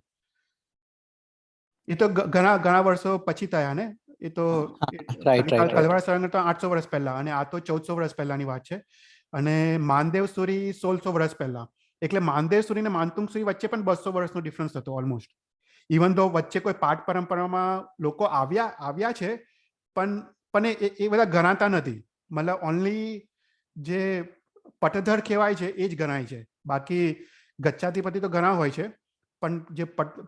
એ તો ઘણા વર્ષો પછી થયા ને. એ તો કલિકાલ સર્વજ્ઞ તો 800 વર્ષ પહેલા, અને આ તો 1400 વર્ષ પહેલાની વાત છે. અને માનદેવ સુરી 1600 વર્ષ પહેલા. એટલે માનદેવ સુરી ને માનતુંગ સુરી વચ્ચે પણ 200 વર્ષનો ડિફરન્સ હતો ઓલમોસ્ટ. ઇવન તો વચ્ચે કોઈ પાઠ પરંપરામાં લોકો આવ્યા છે, પણ એ બધા ગણાતા નથી. મતલબ ઓનલી જે પટધર કહેવાય છે એ જ ગણાય છે. બાકી ગચ્છાધિપતિ તો ઘણા હોય છે, પણ જે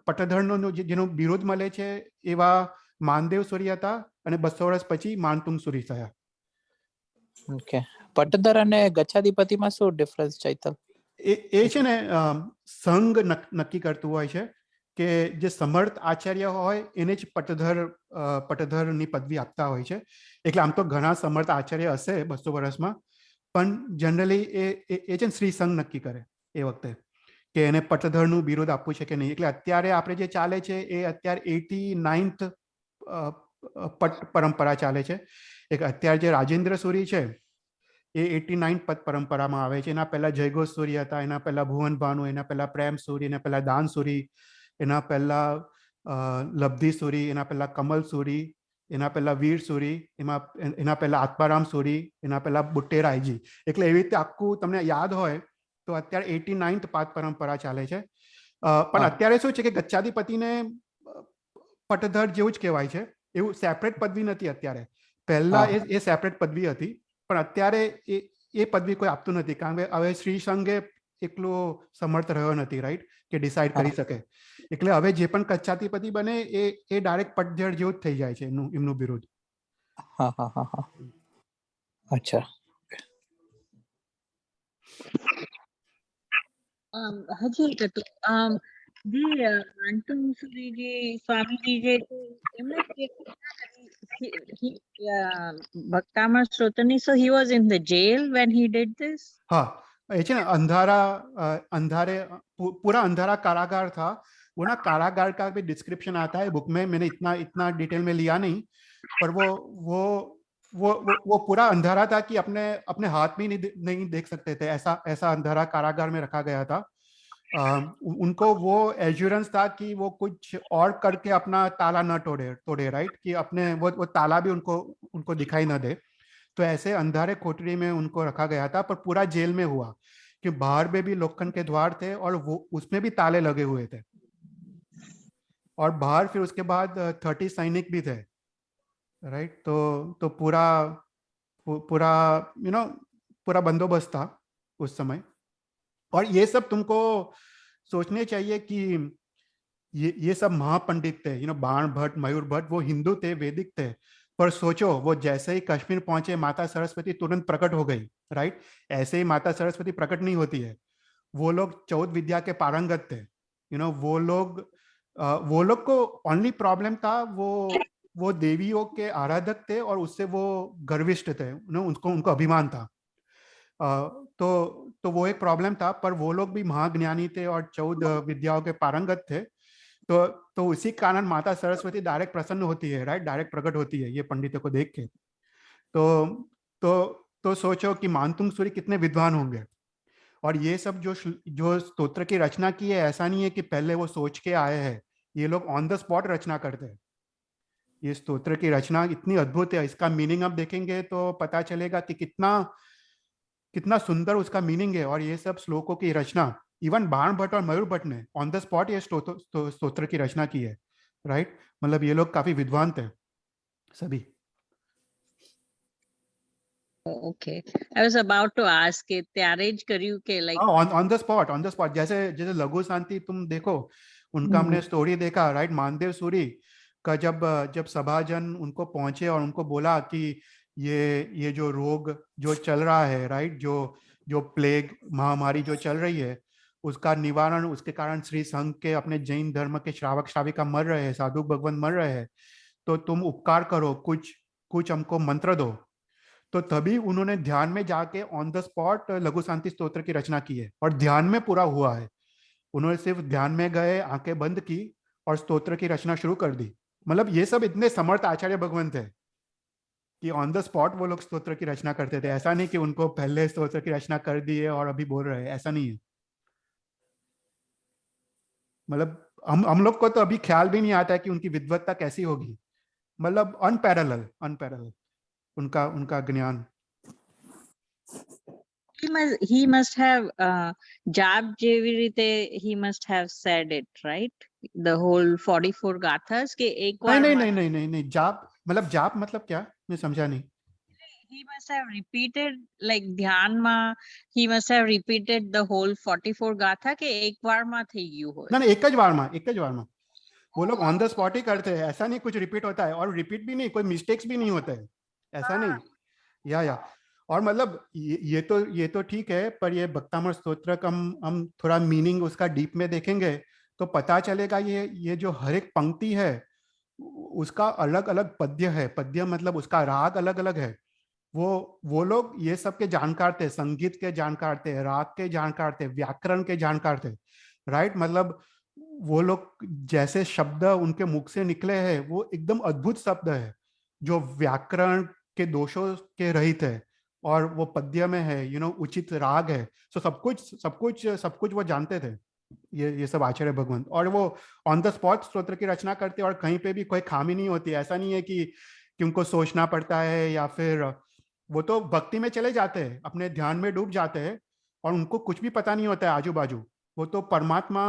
પટધરનો જેનો વિરોધ મળે છે એવા માનદેવ સુરી હતા, અને 200 વર્ષ પછી માનતુંગ સુરી થયા. ઓકે. પટધર અને ગચ્છાધિપતિમાં શું ડિફરન્સ, ચૈતલ? એ છે ને, સંઘ નક્કી કરતું હોય છે કે જે સમર્થ આચાર્ય હોય એને જ પટધરની પદવી આપતા હોય છે. એટલે આમ તો ઘણા સમર્થ આચાર્ય હશે 200 વર્ષમાં, પણ જનરલી એ છે ને શ્રી સંઘ નક્કી કરે એ વખતે કે એને પટધરનું બિરુદ આપવું છે કે નહીં. એટલે અત્યારે આપણે જે ચાલે છે એ અત્યારે 89th પટ પરંપરા ચાલે છે. એક અત્યારે જે રાજેન્દ્ર સુરી છે એ 89 પદ પરંપરામાં આવે છે. એના પહેલા જયઘોષ સૂરી હતા, એના પહેલા ભુવન ભાનુ, એના પહેલા પ્રેમ સૂરી, એના પહેલા દાન સૂરી, એના પહેલા લબ્ધિ સૂરી, એના પહેલા કમલ સૂરી, એના પહેલા વીર સૂરી, એના પહેલા આત્મારામ સૂરી, એના પહેલા બુટ્ટેરાયજી. એટલે એવી રીતે આખું તમને યાદ હોય તો અત્યારે 89th પાદ પરંપરા ચાલે છે. પણ અત્યારે શું છે કે ગચ્છાધિપતિને પટધર જેવું જ કહેવાય છે. એવું સેપરેટ પદવી નથી અત્યારે. પહેલા એ સેપરેટ પદવી હતી, પણ અત્યારે એ પદવી કોઈ આપતું નથી, કારણ કે હવે શ્રી સંઘે એકલો સમર્થ રહ્યો નથી, રાઈટ, કે ડિસાઈડ કરી શકે. એટલે હવે જે પણ ગચ્છાધિપતિ બને એ ડાયરેક્ટ પટધર જેવું જ થઈ જાય છે એમનું બિરુદ. અચ્છા. હજી એક હતું, જે માનતુંગ સુરી જે સ્વામીજી જે એમને ભક્તામૃત સ્તોત્રની, so he was in the jail when he did this? हाँ, ये है ना, पूरा अंधारा कारागार था. वो ना कारागार का भी डिस्क्रिप्शन आता है बुक में. मैंने इतना डिटेल में लिया नहीं, पर वो पूरा अंधारा था कि अपने हाथ में नहीं देख सकते थे. ऐसा अंधारा कारागार में रखा गया था. उनको वो एश्योरेंस था कि वो कुछ और करके अपना ताला न तोड़े, राइट, कि अपने वो ताला भी उनको दिखाई न दे. तो ऐसे अंधारे कोठरी में उनको रखा गया था, पर पूरा जेल में हुआ कि बाहर में भी लोखंड के द्वार थे और वो उसमें भी ताले लगे हुए थे. और बाहर फिर उसके बाद 30 सैनिक भी थे, राइट। तो पूरा पूरा पूरा बंदोबस्त था उस समय। और ये सब तुमको सोचने चाहिए कि ये सब महापंडित थे, बाण भट्ट, मयूर भट्ट, वो हिंदू थे, वैदिक थे। पर सोचो, वो जैसे ही कश्मीर पहुंचे माता सरस्वती तुरंत प्रकट हो गई, राइट। ऐसे ही माता सरस्वती प्रकट नहीं होती है। वो लोग 14 विद्या के पारंगत थे। वो लोग को ओनली प्रॉब्लम था, वो देवियों के आराधक थे और उससे वो गर्विष्ठ थे, उनको अभिमान था। तो वो एक प्रॉब्लम था। पर वो लोग भी महाज्ञानी थे और 14 विद्याओं के पारंगत थे। तो उसी कारण माता सरस्वती डायरेक्ट प्रसन्न होती है, राइट, डायरेक्ट प्रकट होती है ये पंडितों को देख के। तो सोचो कि मानतुंग सूरी कितने विद्वान होंगे। और ये सब जो स्तोत्र की रचना की है, ऐसा नहीं है कि पहले वो सोच के आए हैं, ये लोग ऑन द स्पॉट रचना करते हैं। ये स्तोत्र की रचना इतनी अद्भुत है, इसका मीनिंग आप देखेंगे तो पता चलेगा कि कितना सुंदर उसका मीनिंग है। और ये सब श्लोकों की रचना इवन बाण भट्ट और मयूर भट्ट ने ऑन द स्पॉट ये स्तोत्र की रचना की है, राइट। मतलब ये लोग काफी विद्वान थे सभी। Okay, I was about to ask કે ત્યારે જ કર્યું કે like ऑन द स्पॉट जैसे लघु शांति तुम देखो, उनका हमने स्टोरी देखा, राइट। मानदेव सूरी का जब सभाजन उनको पहुंचे और उनको बोला कि ये जो रोग जो चल रहा है, राइट, जो प्लेग महामारी जो चल रही है, उसका निवारण, उसके कारण श्री संघ के अपने जैन धर्म के श्रावक श्राविका मर रहे हैं, साधु भगवान मर रहे हैं, तो तुम उपकार करो, कुछ हमको मंत्र दो। तो तभी उन्होंने ध्यान में जाके ऑन द स्पॉट लघु शांति स्तोत्र की रचना की है और ध्यान में पूरा हुआ है। उन्होंने सिर्फ ध्यान में गए, आंखें बंद की और स्तोत्र की रचना शुरू कर दी। मतलब ये सब इतने समर्थ आचार्य भगवान थे कि ऑन द स्पॉट वो लोग स्तोत्र की रचना करते थे। ऐसा नहीं कि उनको पहले स्तोत्र की रचना कर दी है और अभी बोल रहे हैं, ऐसा नहीं है। मतलब हम लोग को तो अभी ख्याल भी नहीं आता है कि उनकी विद्वत्ता कैसी होगी। मतलब अनपैरेलल उनका ज्ञान। he must have જાપ જેવી રીતે he must have said it, right? The whole 44 gathas કે એક વાર नहीं, जाप मतलब क्या, मैं समझा नहीं। he must have repeated like ध्यान માં he must have repeated the whole 44 गाथा के एक बार में થઈ ગયું હોય। ना एक જ बार में वो लोग ऑन द स्पॉट ही करते हैं। ऐसा नहीं कुछ रिपीट होता है, और रिपीट भी नहीं, कोई मिस्टेक्स भी नहीं होते हैं, ऐसा नहीं। या और मतलब ये तो ठीक है, पर ये भक्तामृत स्तोत्र का हम थोड़ा मीनिंग उसका डीप में देखेंगे तो पता चलेगा ये जो हर एक पंक्ति है उसका अलग अलग पद्य है। पद्य मतलब उसका राग अलग अलग है। वो लोग ये सब के जानकार थे, संगीत के जानकार थे, राग के जानकार थे, व्याकरण के जानकार थे, राइट। मतलब वो लोग जैसे शब्द उनके मुख से निकले हैं वो एकदम अद्भुत शब्द है, जो व्याकरण के दोषों के रहित है और वो पद्य में है, उचित राग है। सो सब कुछ वो जानते थे, ये सब आचार्य भगवान। और वो ऑन द स्पॉट स्तोत्र की रचना करते और कहीं पे भी कोई खामी नहीं होती। ऐसा नहीं है कि उनको सोचना पड़ता है, या फिर वो तो भक्ति में चले जाते हैं, अपने ध्यान में डूब जाते हैं और उनको कुछ भी पता नहीं होता है आजू बाजू। वो तो परमात्मा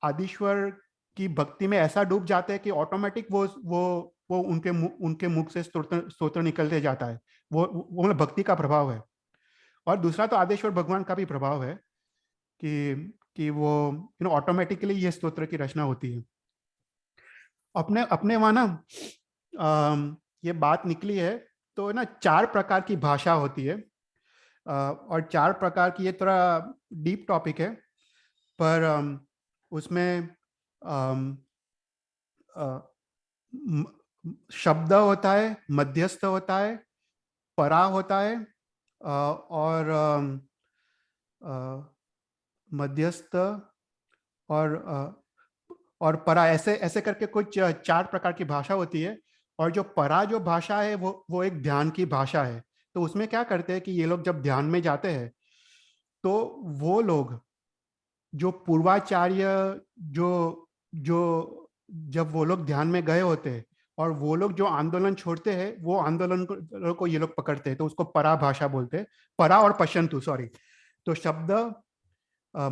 आदिश्वर की भक्ति में ऐसा डूब जाते हैं कि ऑटोमेटिक वो उनके मुख से स्तोत्र निकलते जाता है। वो मतलब भक्ति का प्रभाव है। और दूसरा तो आदिश्वर भगवान का भी प्रभाव है कि वो ऑटोमेटिकली ये स्तोत्र की रचना होती है। अपने वहां ना ये बात निकली है तो ना 4 प्रकार की भाषा होती है, और 4 प्रकार की, ये थोड़ा डीप टॉपिक है, पर उसमें शब्द होता है, मध्यस्थ होता है, परा होता है, और मध्यस्थ और परा, ऐसे करके कुछ 4 प्रकार की भाषा होती है। और जो परा जो भाषा है वो एक ध्यान की भाषा है। तो उसमें क्या करते हैं कि ये लोग जब ध्यान में जाते हैं तो वो लोग जो पूर्वाचार्य जो जब वो लोग ध्यान में गए होते हैं और वो लोग जो आंदोलन छोड़ते हैं, वो आंदोलन को ये लोग पकड़ते हैं, तो उसको परा भाषा बोलते हैं। परा और पश्यन्तु, सॉरी। तो शब्द,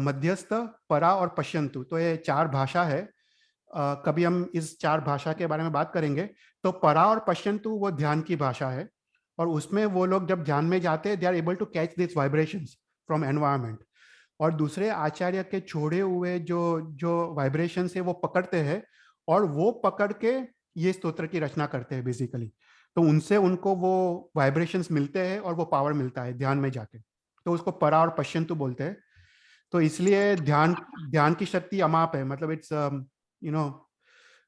मध्यस्थ, परा और पश्यन्तु, तो ये 4 भाषा है। कभी हम इस 4 भाषा के बारे में बात करेंगे, तो परा और पश्यंतु वो ध्यान की भाषा है, और उसमें वो लोग जब ध्यान में जाते हैं, they are able to catch this vibrations from environment, और दूसरे आचार्य के छोड़े हुए जो जो वाइब्रेशंस है वो पकड़ते हैं, और वो पकड़ के ये स्तोत्र की रचना करते हैं बेसिकली। तो उनसे उनको वो वाइब्रेशंस मिलते हैं और वो पावर मिलता है ध्यान में जाके, तो उसको परा और पश्यंतु बोलते हैं। तो इसलिए ध्यान ध्यान की शक्ति अमाप है, मतलब इट्स यू नो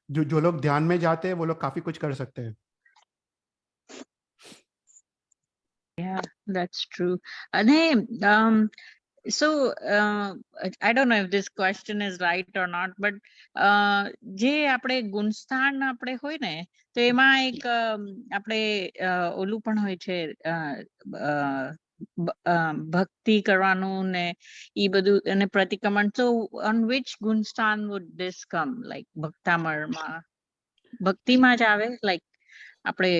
जो जो लोग ध्यान में जाते हैं वो लोग काफी कुछ कर सकते हैं। Yeah, that's true. And so I don't know if this question is right or not, but જે આપણે ગુણસ્થાન આપણે હોય ને, તો એમાં એક આપણે ઓલું પણ હોય છે, ભક્તિ કરવાનું ને ઈ બધું, અને પ્રતિક્રમણ. So on which ગુણસ્થાન would this come? Like ભક્તામળમાં, ભક્તિમાં જ આવે, like આપણે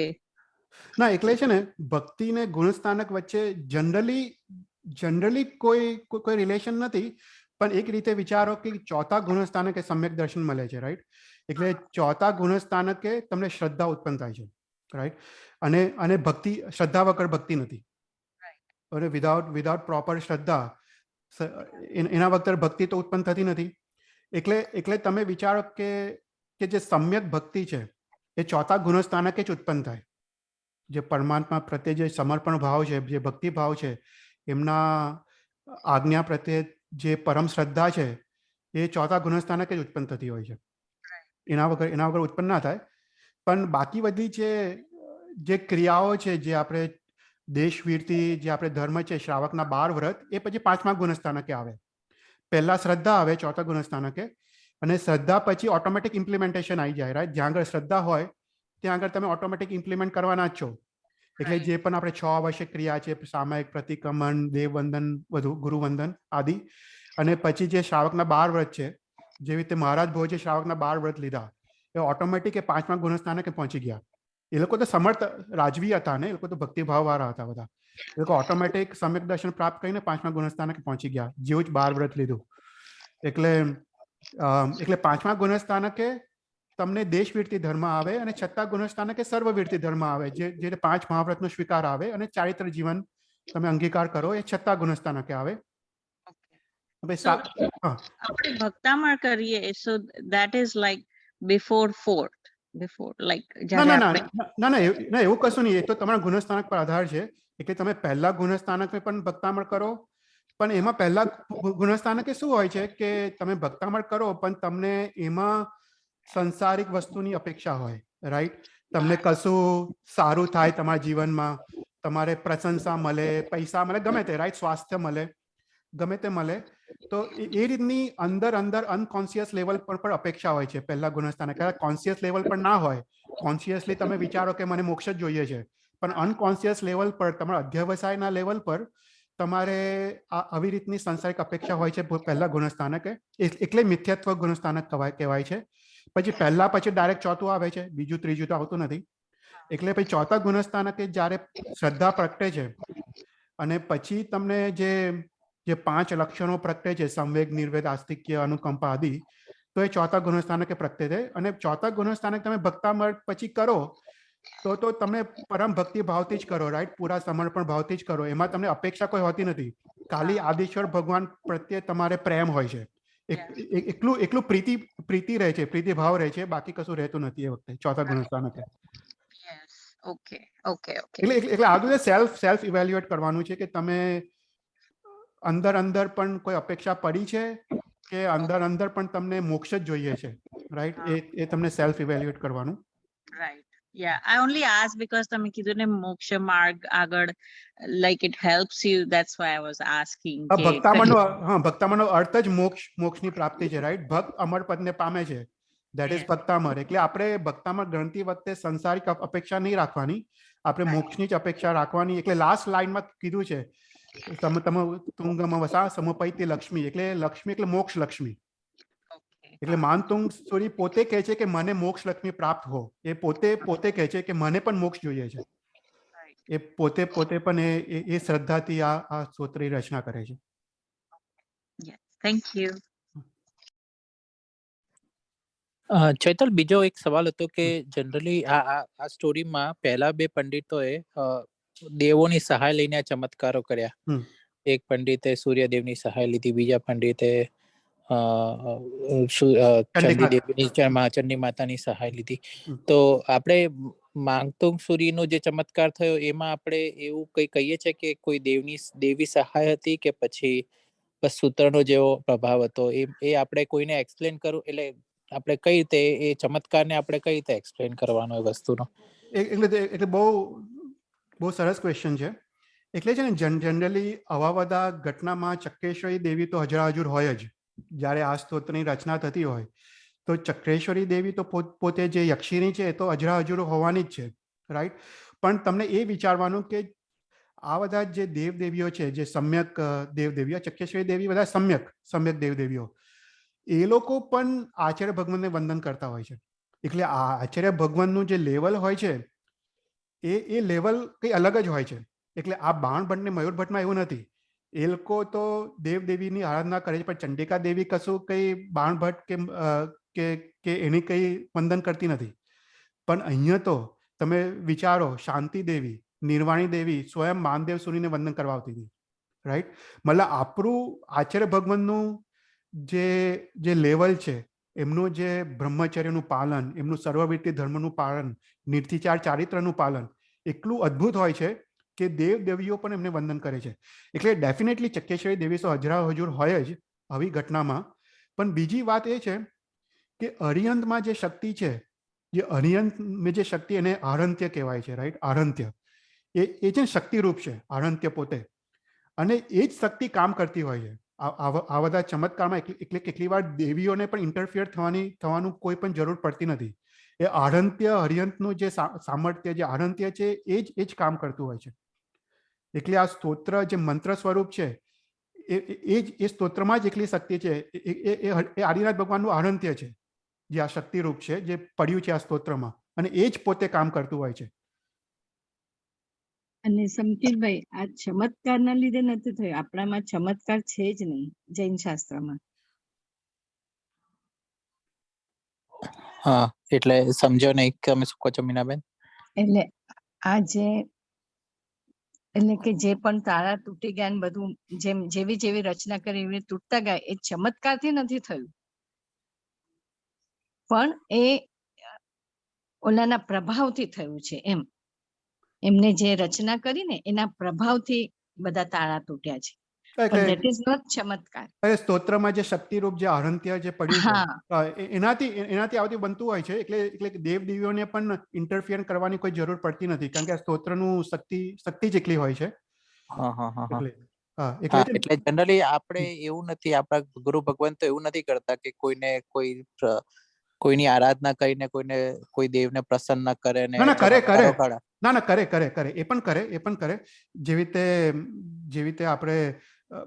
ના, એટલે છે ને ભક્તિ ને ગુણસ્થાનક વચ્ચે જનરલી કોઈ રિલેશન નથી, પણ એક રીતે વિચારો કે ચોથા ગુણસ્થાનકે સમ્યક દર્શન મળે છે, રાઈટ? એટલે ચોથા ગુણસ્થાનકે તમને શ્રદ્ધા ઉત્પન્ન થાય છે, રાઈટ? અને ભક્તિ, શ્રદ્ધા વગર ભક્તિ નથી, અને વિધાઉટ પ્રોપર શ્રદ્ધા એના વગર ભક્તિ તો ઉત્પન્ન થતી નથી. એટલે તમે વિચારો કે જે સમ્યક ભક્તિ છે એ ચોથા ગુણસ્થાનકે જ ઉત્પન્ન થાય. જે પરમાત્મા પ્રત્યે જે સમર્પણ ભાવ છે, જે ભક્તિ ભાવ છે, એમના આજ્ઞા પ્રત્યે જે પરમ શ્રદ્ધા છે, એ ચોથા ગુણસ્થાનકે જ ઉત્પન્ન થતી હોય છે. એના વગર ઉત્પન્ન ના થાય. પણ બાકી બધી જે ક્રિયાઓ છે, જે આપણે દેશવીરતી, જે આપણે ધર્મ છે, શ્રાવકના 12 વ્રત, એ પછી 5મા ગુણસ્થાનકે આવે. પહેલા શ્રદ્ધા આવે ચોથા ગુણસ્થાનકે, અને શ્રદ્ધા પછી ઓટોમેટિક ઇમ્પ્લિમેન્ટેશન આવી જાય, રાઈટ? જ્યાં આગળ શ્રદ્ધા હોય ત્યાં આગળ તમે ઓટોમેટિક ઇમ્પ્લિમેન્ટ કરવાના જ છો. એટલે જે પણ આપણે 6 આવશ્યક ક્રિયા છે, સામાયિક, પ્રતિક્રમણ, દેવવંદન, બધું ગુરુવંદન આદિ, અને પછી જે શ્રાવકના 12 વ્રત છે, જેવી રીતે મહારાજ ભોજે શ્રાવકના 12 વ્રત લીધા, એ ઓટોમેટિક એ 5મા ગુણસ્થાનકે પહોંચી ગયા. એ લોકો તો સમર્થ રાજવી હતા ને, એ લોકો તો ભક્તિભાવવાળા હતા બધા. એ લોકો ઓટોમેટિક સમ્યક દર્શન પ્રાપ્ત કરીને 5મા ગુણસ્થાનકે પહોંચી ગયા, જેવું જ 12 વ્રત લીધું. એટલે 5મા ગુણસ્થાનકે તમને દેશવીરતી ધર્મ આવે, અને 6થા ગુણસ્થાનકે સર્વવીરતી ધર્મ આવે, જે 5 મહાવ્રતનો સ્વીકાર આવે, અને ચારિત્ર જીવન તમે અંગીકાર કરો, એ 6થા ગુણસ્થાનકે આવે. આપણે ભક્તામળ કરીએ, so that is like before fourth, like ના, એવું કશું નહીં. એ તો તમારા ગુણસ્થાનક પર આધાર છે. એટલે તમે પહેલા ગુણસ્થાનકે પણ ભક્તામળ કરો, પણ એમાં પહેલા ગુણસ્થાનકે શું હોય છે કે તમે ભક્તામળ કરો, પણ તમને એમાં સંસારિક વસ્તુની અપેક્ષા હોય, રાઈટ? તમને કશું સારું થાય તમારા જીવનમાં, તમારે પ્રશંસા મળે, પૈસા મળે, ગમે તે, રાઈટ? સ્વાસ્થ્ય મળે, ગમે તે મળે. તો એ રીતની અંદર અનકોન્શિયસ લેવલ પર પણ અપેક્ષા હોય છે પહેલા ગુણસ્થાનકે. કોન્શિયસ લેવલ પર ના હોય, કોન્શિયસલી તમે વિચારો કે મને મોક્ષ જ જોઈએ છે, પણ અનકોન્શિયસ લેવલ પર, તમારા અધ્યવસાયના લેવલ પર તમારે આવી રીતની સંસારિક અપેક્ષા હોય છે પહેલા ગુણસ્થાનકે. એટલે મિથ્યાત્વ ગુણસ્થાનક કહેવાય છે. પછી પહેલા પછી ડાયરેક્ટ ચોથું આવે છે, બીજું ત્રીજું તો આવતું નથી. એટલે પછી ચોથા ગુણસ્થાનકે જ્યારે શ્રદ્ધા પ્રગટે છે, અને પછી તમને જે 5 લક્ષણો પ્રગટે છે, સંવેગ, નિર્વેદ, આસ્તિક્ય, અનુકંપા આદિ, તો એ ચોથા ગુણસ્થાનકે પ્રગટે છે. અને ચોથા ગુણસ્થાનક તમે ભક્તામળ પછી કરો તો તમે પરમ ભક્તિ ભાવથી જ કરો, રાઈટ? પૂરા સમર્પણ ભાવથી જ કરો. એમાં તમને અપેક્ષા કોઈ હોતી નથી. ખાલી આદિશ્વર ભગવાન પ્રત્યે તમારે પ્રેમ હોય છે, એકલું પ્રીતિ રહે છે, પ્રીતિ ભાવ રહે છે, બાકી કશું રહેતું નથી એ વખતે ચોથા ગુણસ્થાનકે. એટલે આ બધું સેલ્ફ ઇવેલ્યુએટ કરવાનું છે કે તમે અંદર પણ કોઈ અપેક્ષા પડી છે કે અંદર પણ તમને મોક્ષ જ જોઈએ છે, રાઈટ? એ તમને સેલ્ફ ઇવેલ્યુએટ કરવાનું. Right. Yeah, I only asked because તમે કીધું ને મોક્ષ માર્ગ આગળ, like it helps you, that's why I was asking. ભક્તામળનો અર્થ જ મોક્ષની પ્રાપ્તિ છે, રાઈટ? ભક્ત અમર પદને પામે છે, ધેટ ઇઝ ભક્તામર. એટલે આપણે ભક્તામર ગણતી વખતે સંસારિક અપેક્ષા નહીં રાખવાની, આપણે મોક્ષની જ અપેક્ષા રાખવાની. એટલે લાસ્ટ લાઈનમાં કીધું છે, તુંગમ વસા સમપૈતિ લક્ષ્મી, એટલે લક્ષ્મી એટલે મોક્ષ લક્ષ્મી. એટલે માનતુંગ સૂરી પોતે કહે છે કે મને મોક્ષ લક્ષ્મી પ્રાપ્ત હો. એ પોતે કહે છે કે મને પણ મોક્ષ જોઈએ છે. એ પોતે પણ એ શ્રદ્ધાથી આ સ્તોત્રની રચના કરે છે. Thank you. ચૈતલ, બીજો એક સવાલ હતો કે જનરલી આ સ્ટોરીમાં પહેલા બે પંડિતોએ દેવોની સહાય લઈને આ ચમત્કારો કર્યા. હમ. એક પંડિતે સૂર્યદેવની સહાય લીધી, બીજા પંડિતે ચંડિકા. ચંડી માતાની સહાય લીધી. હમ. તો આપણે માંગતુંગ સૂરીનો જે ચમત્કાર થયો એમાં આપણે એવું કઈ કહીએ છીએ કે કોઈ દેવી સહાય હતી કે પછી બસ સૂત્રનો જેવો પ્રભાવ હતો? એ આપણે કોઈને એક્સપ્લેન કરવું, એટલે આપણે કઈ રીતે એ ચમત્કારને આપણે કઈ રીતે એક્સપ્લેન કરવાનો એ વસ્તુનો? એટલે બહુ સરસ ક્વેશ્ચન છે. એટલે છે ને જનરલી આવા બધા ઘટનામાં ચક્રેશ્વરી દેવી તો હજરાહજુર હોય જ. જ્યારે આ સ્તોત્રની રચના થતી હોય તો ચક્રેશ્વરી દેવી તો પોતે જે યક્ષિણી છે એ તો હજરાહજુર હોવાની જ છે, રાઈટ? પણ તમને એ વિચારવાનું કે આ બધા જે દેવદેવીઓ છે, જે સમ્યક દેવદેવીઓ, ચક્રેશ્વરી દેવી બધા સમ્યક દેવદેવીઓ, એ લોકો પણ આચાર્ય ભગવાનને વંદન કરતા હોય છે. એટલે આ આચાર્ય ભગવાનનું જે લેવલ હોય છે એ લેવલ કંઈ અલગ જ હોય છે. એટલે આ બાણ ભટ્ટ ને મયુર ભટ્ટમાં એવું નથી. એ લોકો તો દેવદેવીની આરાધના કરે છે, પણ ચંડિકા દેવી કશું કંઈ બાણ ભટ્ટ કે એની કંઈ વંદન કરતી નથી. પણ અહીંયા તો તમે વિચારો, શાંતિ દેવી, નિર્વાણી દેવી સ્વયં માનદેવ સુરીને વંદન કરવા આવતી હતી, રાઈટ? મતલબ આપણું આચાર્ય ભગવાનનું જે લેવલ છે, એમનું જે બ્રહ્મચર્યનું પાલન, એમનું સર્વવૃત્તિ ધર્મનું પાલન, નિર્તિચાર ચારિત્રનું પાલન એટલું અદ્ભુત હોય છે કે દેવદેવીઓ પણ એમને વંદન કરે છે. એટલે ડેફિનેટલી ચક્રેશ્વરી દેવી તો હજુર હોય જ આવી ઘટનામાં. પણ બીજી વાત એ છે કે અરિહંતમાં જે શક્તિ છે, જે શક્તિ એને આરંત્ય કહેવાય છે, રાઈટ? આરંત્ય એ છે શક્તિરૂપ છે, આરંત્ય પોતે. અને એ જ શક્તિ કામ કરતી હોય છે આ બધા ચમત્કારમાં. એટલે કેટલી વાર દેવીઓને પણ ઇન્ટરફિયર થવાનું કોઈ પણ જરૂર પડતી નથી. એ હરિયંતનું જે સામર્થ્ય, જે આરંત્ય છે, એ જ કામ કરતું હોય છે. એટલે આ સ્તોત્ર જે મંત્ર સ્વરૂપ છે એ સ્તોત્રમાં જ એકલી શક્તિ છે. એ આદિનાથ ભગવાનનું આરંત્ય છે, જે આ શક્તિરૂપ છે, જે પડ્યું છે આ સ્તોત્રમાં, અને એ જ પોતે કામ કરતું હોય છે. અને સમકીરભાઈ, આ ચમત્કારના લીધે નથી થયું. આપણામાં ચમત્કાર છે જ નહીં જૈન શાસ્ત્રમાં. હા, એટલે સમજો નહીં કે તમે શું કહો છો મીનાબેન? એટલે આ એટલે કે જે પણ તારા તૂટી ગયા ને બધું જેવી રચના કરી એવી તૂટતા ગયા, એ ચમત્કારથી નથી થયું, પણ એ ઓલાના પ્રભાવથી થયું છે. એમને જે રચના કરી ને એના પ્રભાવથી બધા તાળા તૂટ્યા છે. પણ that is not ચમત્કાર. સ્તોત્રમાં જે શક્તિરૂપ, જે આરંત્ય જે પડ્યું છે, એનાથી આવતી બનતું હોય છે. એટલે દેવદેવીઓને પણ ઇન્ટરફિયર કરવાની કોઈ જરૂર પડતી નથી, કારણ કે આ સ્તોત્રનું શક્તિ જેટલી હોય છે. એટલે જનરલી આપણે એવું નથી, આપણા ગુરુ ભગવાન તો એવું નથી કરતા કે કોઈની આરાધના કરીને કોઈ દેવને પ્રસન્ન કરે ને કરે. એ પણ કરે. જેવી રીતે આપણે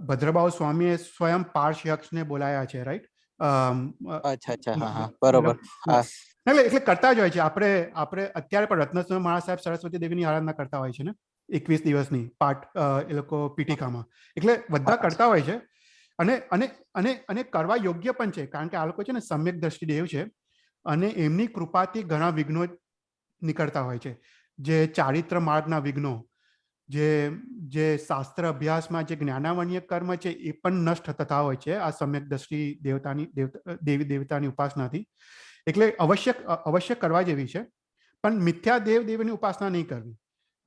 ભદ્રબાહુ સ્વામીએ સ્વયં પાર્શ યક્ષને બોલાયા છે, રાઈટ? અચ્છા, બરોબર. એટલે કરતા જ હોય છે. આપણે અત્યારે પણ રત્નસ્વામી મહારાજ સાહેબ સરસ્વતી દેવીની આરાધના કરતા હોય છે ને, 21 દિવસની પાઠ એ લોકો પીઠિકામાં. એટલે બધા કરતા હોય છે. અને કરવા યોગ્ય પણ છે, કારણ કે આ લોકો છે ને સમ્યક દ્રષ્ટિ દેવ છે, અને એમની કૃપાથી ઘણા વિઘ્નો નીકળતા હોય છે. જે ચારિત્ર માર્ગના વિઘ્નો, જે શાસ્ત્ર અભ્યાસમાં જે જ્ઞાનાવર્ણ્ય કર્મ છે, એ પણ નષ્ટ થતા હોય છે આ સમ્યક દ્રષ્ટિ દેવી દેવતાની ઉપાસનાથી. એટલે અવશ્ય કરવા જેવી છે, પણ મિથ્યા દેવીની ઉપાસના નહીં કરવી.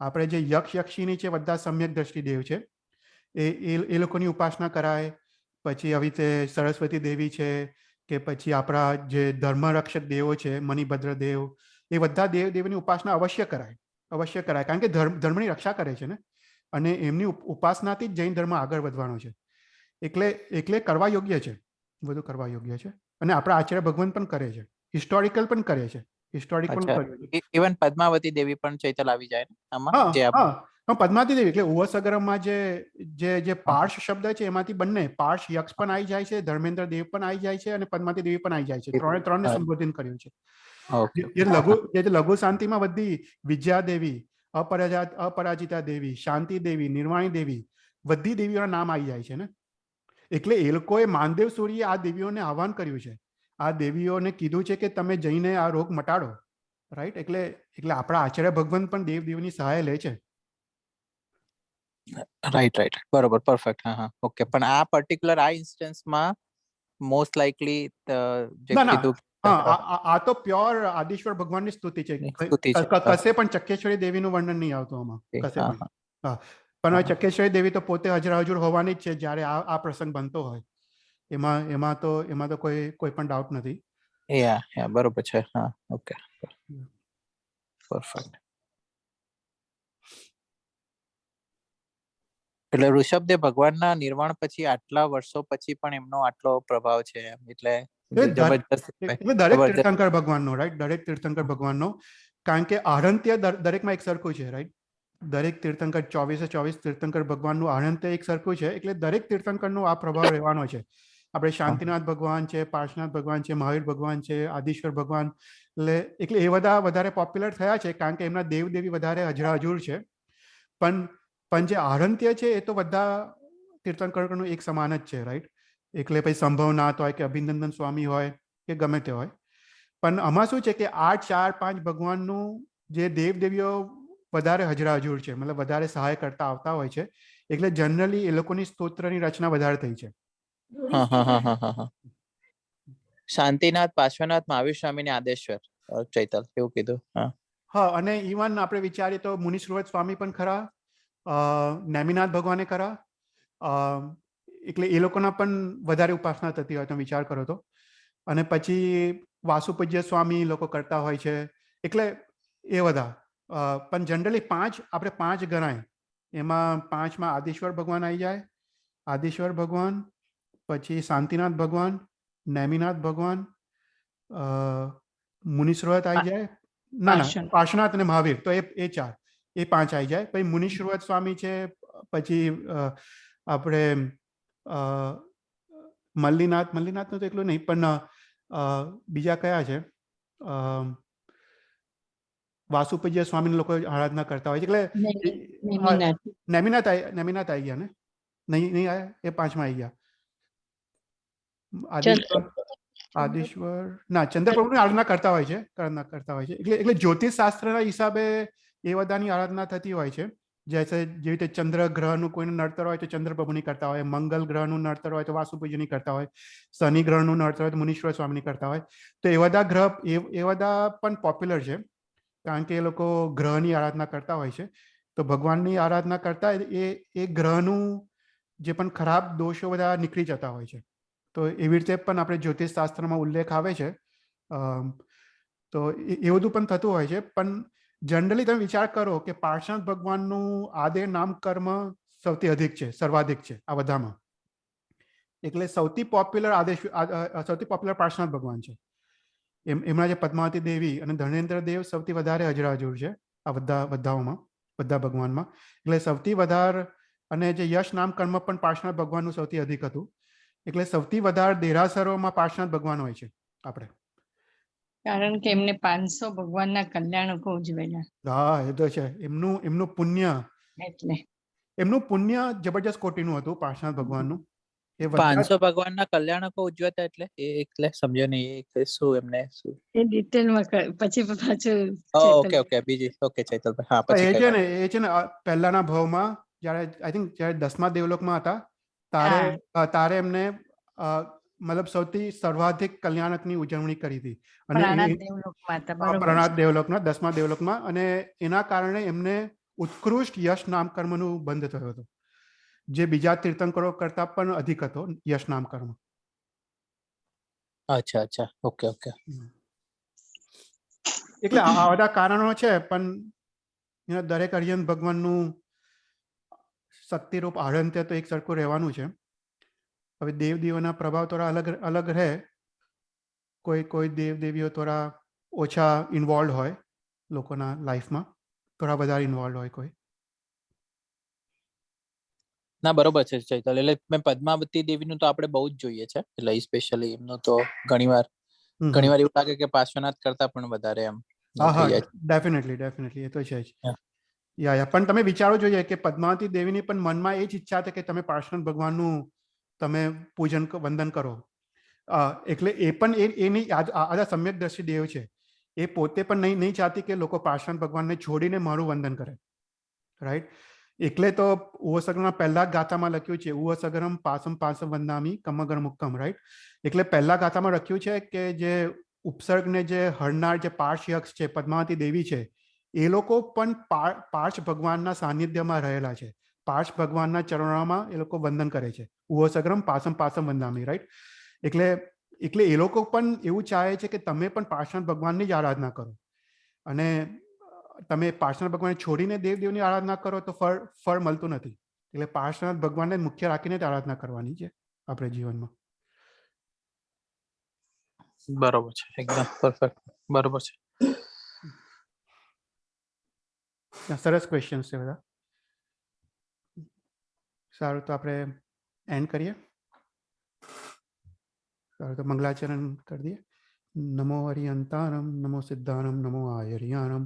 આપણે જે યક્ષિણી છે, બધા સમ્યક દ્રષ્ટિ દેવ છે, એ લોકોની ઉપાસના કરાય. પછી આવી રીતે સરસ્વતી દેવી છે, કે પછી આપણા જે ધર્મરક્ષક દેવો છે, મણિભદ્ર દેવ, એ બધા દેવની ઉપાસના અવશ્ય કરાય. કારણ કે ધર્મની રક્ષા કરે છે ને, અને એમની ઉપાસનાથી જ જૈન ધર્મ આગળ વધવાનો છે. એટલે કરવા યોગ્ય છે, બધું કરવા યોગ્ય છે. અને આપણા આચાર્ય ભગવાન પણ કરે છે, હિસ્ટોરિકલ પણ કરે છે. ઇવન પદ્માવતી દેવી પણ ચૈતલ આવી જાય આમાં. પદ્માવતી દેવી એટલે ઉવસગરમમાં જે પાર્શ શબ્દ છે, એમાંથી બંને પાર્શ યક્ષ પણ આવી જાય છે, ધર્મેન્દ્ર દેવ પણ આવી જાય છે, અને પદ્માવતી દેવી પણ આવી જાય છે. ત્રણને સંબોધન કર્યું છે. લઘુ શાંતિમાં બધી વિદ્યાદેવી, અપરાજિતા દેવી, શાંતિ દેવી, નિર્વાણી દેવી, બધી દેવીઓના નામ આવી જાય છે ને. એટલે એ લોકોએ માનદેવ સૂરીએ આ દેવીઓને આહ્વાન કર્યું છે, આ દેવીઓને કીધું છે કે તમે જઈને આ રોગ મટાડો, રાઈટ? એટલે એટલે આપણા આચાર્ય ભગવાન પણ દેવ દેવીની સહાય લે છે. રાઈટ બરોબર, પરફેક્ટ. હા હા, ઓકે. પણ આ પર્ટિક્યુલર આ ઇન્સ્ટન્સમાં મોસ્ટ લાઇકલી જે ના ના, કીધું હા, આ તો પ્યોર આદિશ્વર ભગવાનની સ્તુતિ છે. સ્તુતિ છે. કશે પણ ચક્કેશ્વરી દેવીનું વર્ણન નહીં આવતું આમાં, કશે હા પણ. હા હા, પણ હવે ચક્કેશ્વરી દેવી તો પોતે હજર હોવાની જ છે જ્યારે આ પ્રસંગ બનતો હોય. એમાં તો કોઈ પણ ડાઉટ નથી. યા બરોબર છે. હા, ઓકે, પરફેક્ટ. એટલે ઋષભદેવ ભગવાનના નિર્વાણ પછી આટલા વર્ષો પછી પણ એમનો આટલો પ્રભાવ છે એમ. એટલે જબરજસ્ત. એટલે દરેક તીર્થંકર ભગવાનનો, રાઈટ? દરેક તીર્થંકર ભગવાનનો, કારણ કે આહરંત્ય દરેકમાં એક સરખું છે, રાઈટ? દરેક તીર્થંકર 24 તીર્થંકર ભગવાનનું આહરંત્ય એક સરખું છે. એટલે દરેક તીર્થંકરનો આ પ્રભાવ રહેવાનો છે. આપણે શાંતિનાથ ભગવાન છે, પાર્શ્વનાથ ભગવાન છે, મહાવીર ભગવાન છે, આદિશ્વર ભગવાન, એટલે એ બધા વધારે પોપ્યુલર થયા છે કારણ કે એમના દેવ દેવી વધારે હજરાજુર છે. પણ જે આહરંત્ય છે એ તો બધા તીર્થંકરનું એક સમાન જ છે, રાઈટ? એટલે પછી સંભવનાથ હોય કે અભિનંદન સ્વામી હોય કે ગમે તે હોય. પણ આમાં શું છે કે 8, 4, 5 ભગવાનનું જે દેવ દેવીઓ વધારે હજરાજુર છે, મતલબ વધારે સહાય કરતા આવતા હોય છે. એટલે જનરલી એ લોકોની સ્તોત્રની રચના વધારે થઈ છે. શાંતિનાથ, પાર્શ્વનાથ, મહાવીર સ્વામી ને આદેશ્વર, ચૈતલ એવું કીધું. હા, અને ઇવન આપણે વિચારીએ તો મુનિશ્રોત સ્વામી પણ ખરા, નેમિનાથ ભગવાને ખરા. એટલે એ લોકોના પણ વધારે ઉપાસના થતી હોય, તમે વિચાર કરો તો. અને પછી વાસુપૂજ્ય સ્વામી લોકો કરતા હોય છે. એટલે એ બધા પણ જનરલી આપણે 5 ગણાય. એમાં 5માં આદિશ્વર ભગવાન આવી જાય. આદિશ્વર ભગવાન, પછી શાંતિનાથ ભગવાન, નેમિનાથ ભગવાન, મુનિશ્રોત આવી જાય. ના, પાર્શ્વનાથ અને મહાવીર, તો એ 4, એ 5 આવી જાય. પછી મુનિશ્રોત સ્વામી છે. પછી આપણે મલ્લીનાથનું તો એટલું નહીં, પણ બીજા કયા છે? વાસુપૂજ્ય સ્વામી લોકો આરાધના કરતા હોય છે. એટલે નેમિનાથ આવી ગયા ને? નહીં આવ્યા, એ 5માં આવી ગયા. આદિશ્વર ના, ચંદ્રપ્રભુની આરાધના કરતા હોય છે. એટલે જ્યોતિષ શાસ્ત્રના હિસાબે એ બધાની આરાધના થતી હોય છે. જેવી રીતે ચંદ્ર ગ્રહનું કોઈનું નડતર હોય તો ચંદ્રપ્રભુની કરતા હોય, મંગલ ગ્રહનું નડતર હોય તો વાસુપૂજ્યની કરતા હોય, શનિ ગ્રહનું નડતર હોય તો મુનીશ્વર સ્વામીની કરતા હોય. તો એ બધા ગ્રહ એ બધા પણ પોપ્યુલર છે કારણ કે એ લોકો ગ્રહની આરાધના કરતા હોય છે. તો ભગવાનની આરાધના કરતા એ ગ્રહનું જે પણ ખરાબ દોષો બધા નીકળી જતા હોય છે. તો એવી રીતે પણ આપણે જ્યોતિષ શાસ્ત્રમાં ઉલ્લેખ આવે છે. તો એ બધું પણ થતું હોય છે. પણ જનરલી તમે વિચાર કરો કે પાર્શ્વનાથ ભગવાનનું આદે નામ કર્મ સૌથી અધિક છે, સર્વાધિક છે આ બધામાં. એટલે સૌથી પોપ્યુલર પાર્શ્વનાથ ભગવાન છે. એમના જે પદ્માવતી દેવી અને ધર્મેન્દ્ર દેવ સૌથી વધારે હજરાજુર છે આ બધા ભગવાનમાં. એટલે સૌથી વધારે, અને જે યશ નામ કર્મ પણ પાર્શ્વનાથ ભગવાનનું સૌથી અધિક હતું. એટલે સૌથી વધારે દેરાસરોમાં પાર્શ્વનાથ ભગવાન હોય છે આપણે. કારણ કે એમને 500 ભગવાનના કલ્યાણકો ઉજવેલા. હા, એ તો છે. એમનું પુણ્ય, એટલે એમનું પુણ્ય જબરજસ્ત કોટીનું હતું પાર્શ્વનાથ ભગવાનનું. 500 ભગવાનના કલ્યાણકો ઉજવાતા, એટલે સમજો નહીં એ શું એમને શું એ ડિટેલમાં પછી પાછું ઓકે બીજી ઓકે ચૈતલભાઈ. હા, પછી એ છે ને પહેલાના ભાવમાં જ્યારે આઈ થિંક જ્યારે 10મા દેવલોકમાં હતા તારે એમને મતલબ સૌથી સર્વાધિક કલ્યાણકની ઉજવણી કરી હતી. અને પ્રણાત દેવલોકમાં 10મા દેવલોકમાં, અને એના કારણે એમને ઉત્કૃષ્ટ યશ નામ કર્મનું બંધ થયો હતો, જે બીજા તીર્થંકરો કરતા પણ અધિક હતો યશ નામ કર્મ. અચ્છા, ઓકે. એટલે આ બધા કારણો છે. પણ દરેક હરિજન ભગવાનનું શક્તિરૂપ આહરંત્ય તો એક સરખું રહેવાનું છે. હવે દેવ દેવીઓના પ્રભાવ થોડા અલગ રહે. કોઈ દેવ દેવીઓ થોડા ઓછા ઇન્વોલ્વ હોય લોકોના લાઈફમાં, થોડા વધારે ઇન્વોલ્વ હોય કોઈ. ના, બરોબર છે ચૈતલ. એટલે મેં પદ્માવતી દેવીનું તો આપણે બહુ જ જોઈએ છે. એટલે સ્પેશિયલી એમનું તો ઘણીવાર એવું લાગે કે પાર્શ્વનાથ કરતા પણ વધારે એમ. હા, ડેફિનેટલી એ તો છે જ. પણ તમે વિચારવું જોઈએ કે પદ્માવતી દેવીની પણ મનમાં એ જ ઈચ્છા હતી કે તમે પાર્શ્વનાથ ભગવાનનું તમે પૂજન વંદન કરો. એટલે એ પણ એની આ સમ્યક દ્રષ્ટિ દેવ છે. એ પોતે પણ નહીં ચાહતી કે લોકો પાર્શ્વનાથ ભગવાનને છોડીને મારું વંદન કરે, રાઈટ. એટલે તો ઉવસગરના પહેલા ગાથામાં લખ્યું છે ઉવસગરમ પાસમ પાસમ વંદામી કમગર મુક્કમ, રાઈટ. એટલે પહેલા ગાથામાં લખ્યું છે કે જે ઉપસર્ગને જે હરનાર જે પાર્શ યક્ષ છે, પદ્માવતી દેવી છે, એ લોકો પણ પાર્શ ભગવાનના સાનિધ્યમાં રહેલા છે. પાર્શ ભગવાનના ચરણોમાં એ લોકો વંદન કરે છે. ઉવસગરમ પાસમ પાસમ વંદામી, રાઈટ. એટલે એ લોકો પણ એવું ચાહે છે કે તમે પણ પાર્શ્વનાથ ભગવાનની જ આરાધના કરો, અને તમે પાર્શ્વનાથ ભગવાનને છોડીને દેવદેવની આરાધના કરો તો ફળ મળતું નથી. એટલે પાર્શ્વનાથ ભગવાનને મુખ્ય રાખીને જ આરાધના કરવાની છે આપણે જીવનમાં. બરોબર છે, એકદમ પરફેક્ટ. બરોબર છે. સરસ ક્વેશ્ચન છે બધા. સારું, તો આપણે એન્ડ કરીએ. સારું, તો મંગલાચરણ કરી દઈએ. નમો હરિયંતારમ, નમો સિદ્ધારમ, નમો આયર્યાનમ,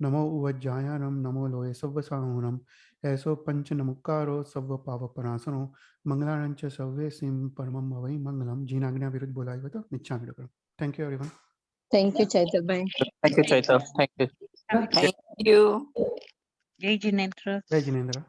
નમો ઉવજ્જાયાનમ, નમો લોય સવ્વસાહુનમ, એસો પંચ નમુકારો સવ્વ પાવપનાશનો, મંગલાનંચ સવ્વે સિમ પરમમ અવૈ મંગલમ. જીનાજ્ઞા વિરુદ્ધ બોલાવ્યો હતો મિચ્છામિ ડુક્કડમ. Thank you everyone. Thank you ચૈતરભાઈ. Thank you Chaitar. Thank you. Thank Thank you. Jai Jinendra. જય જિનેન્દ્ર.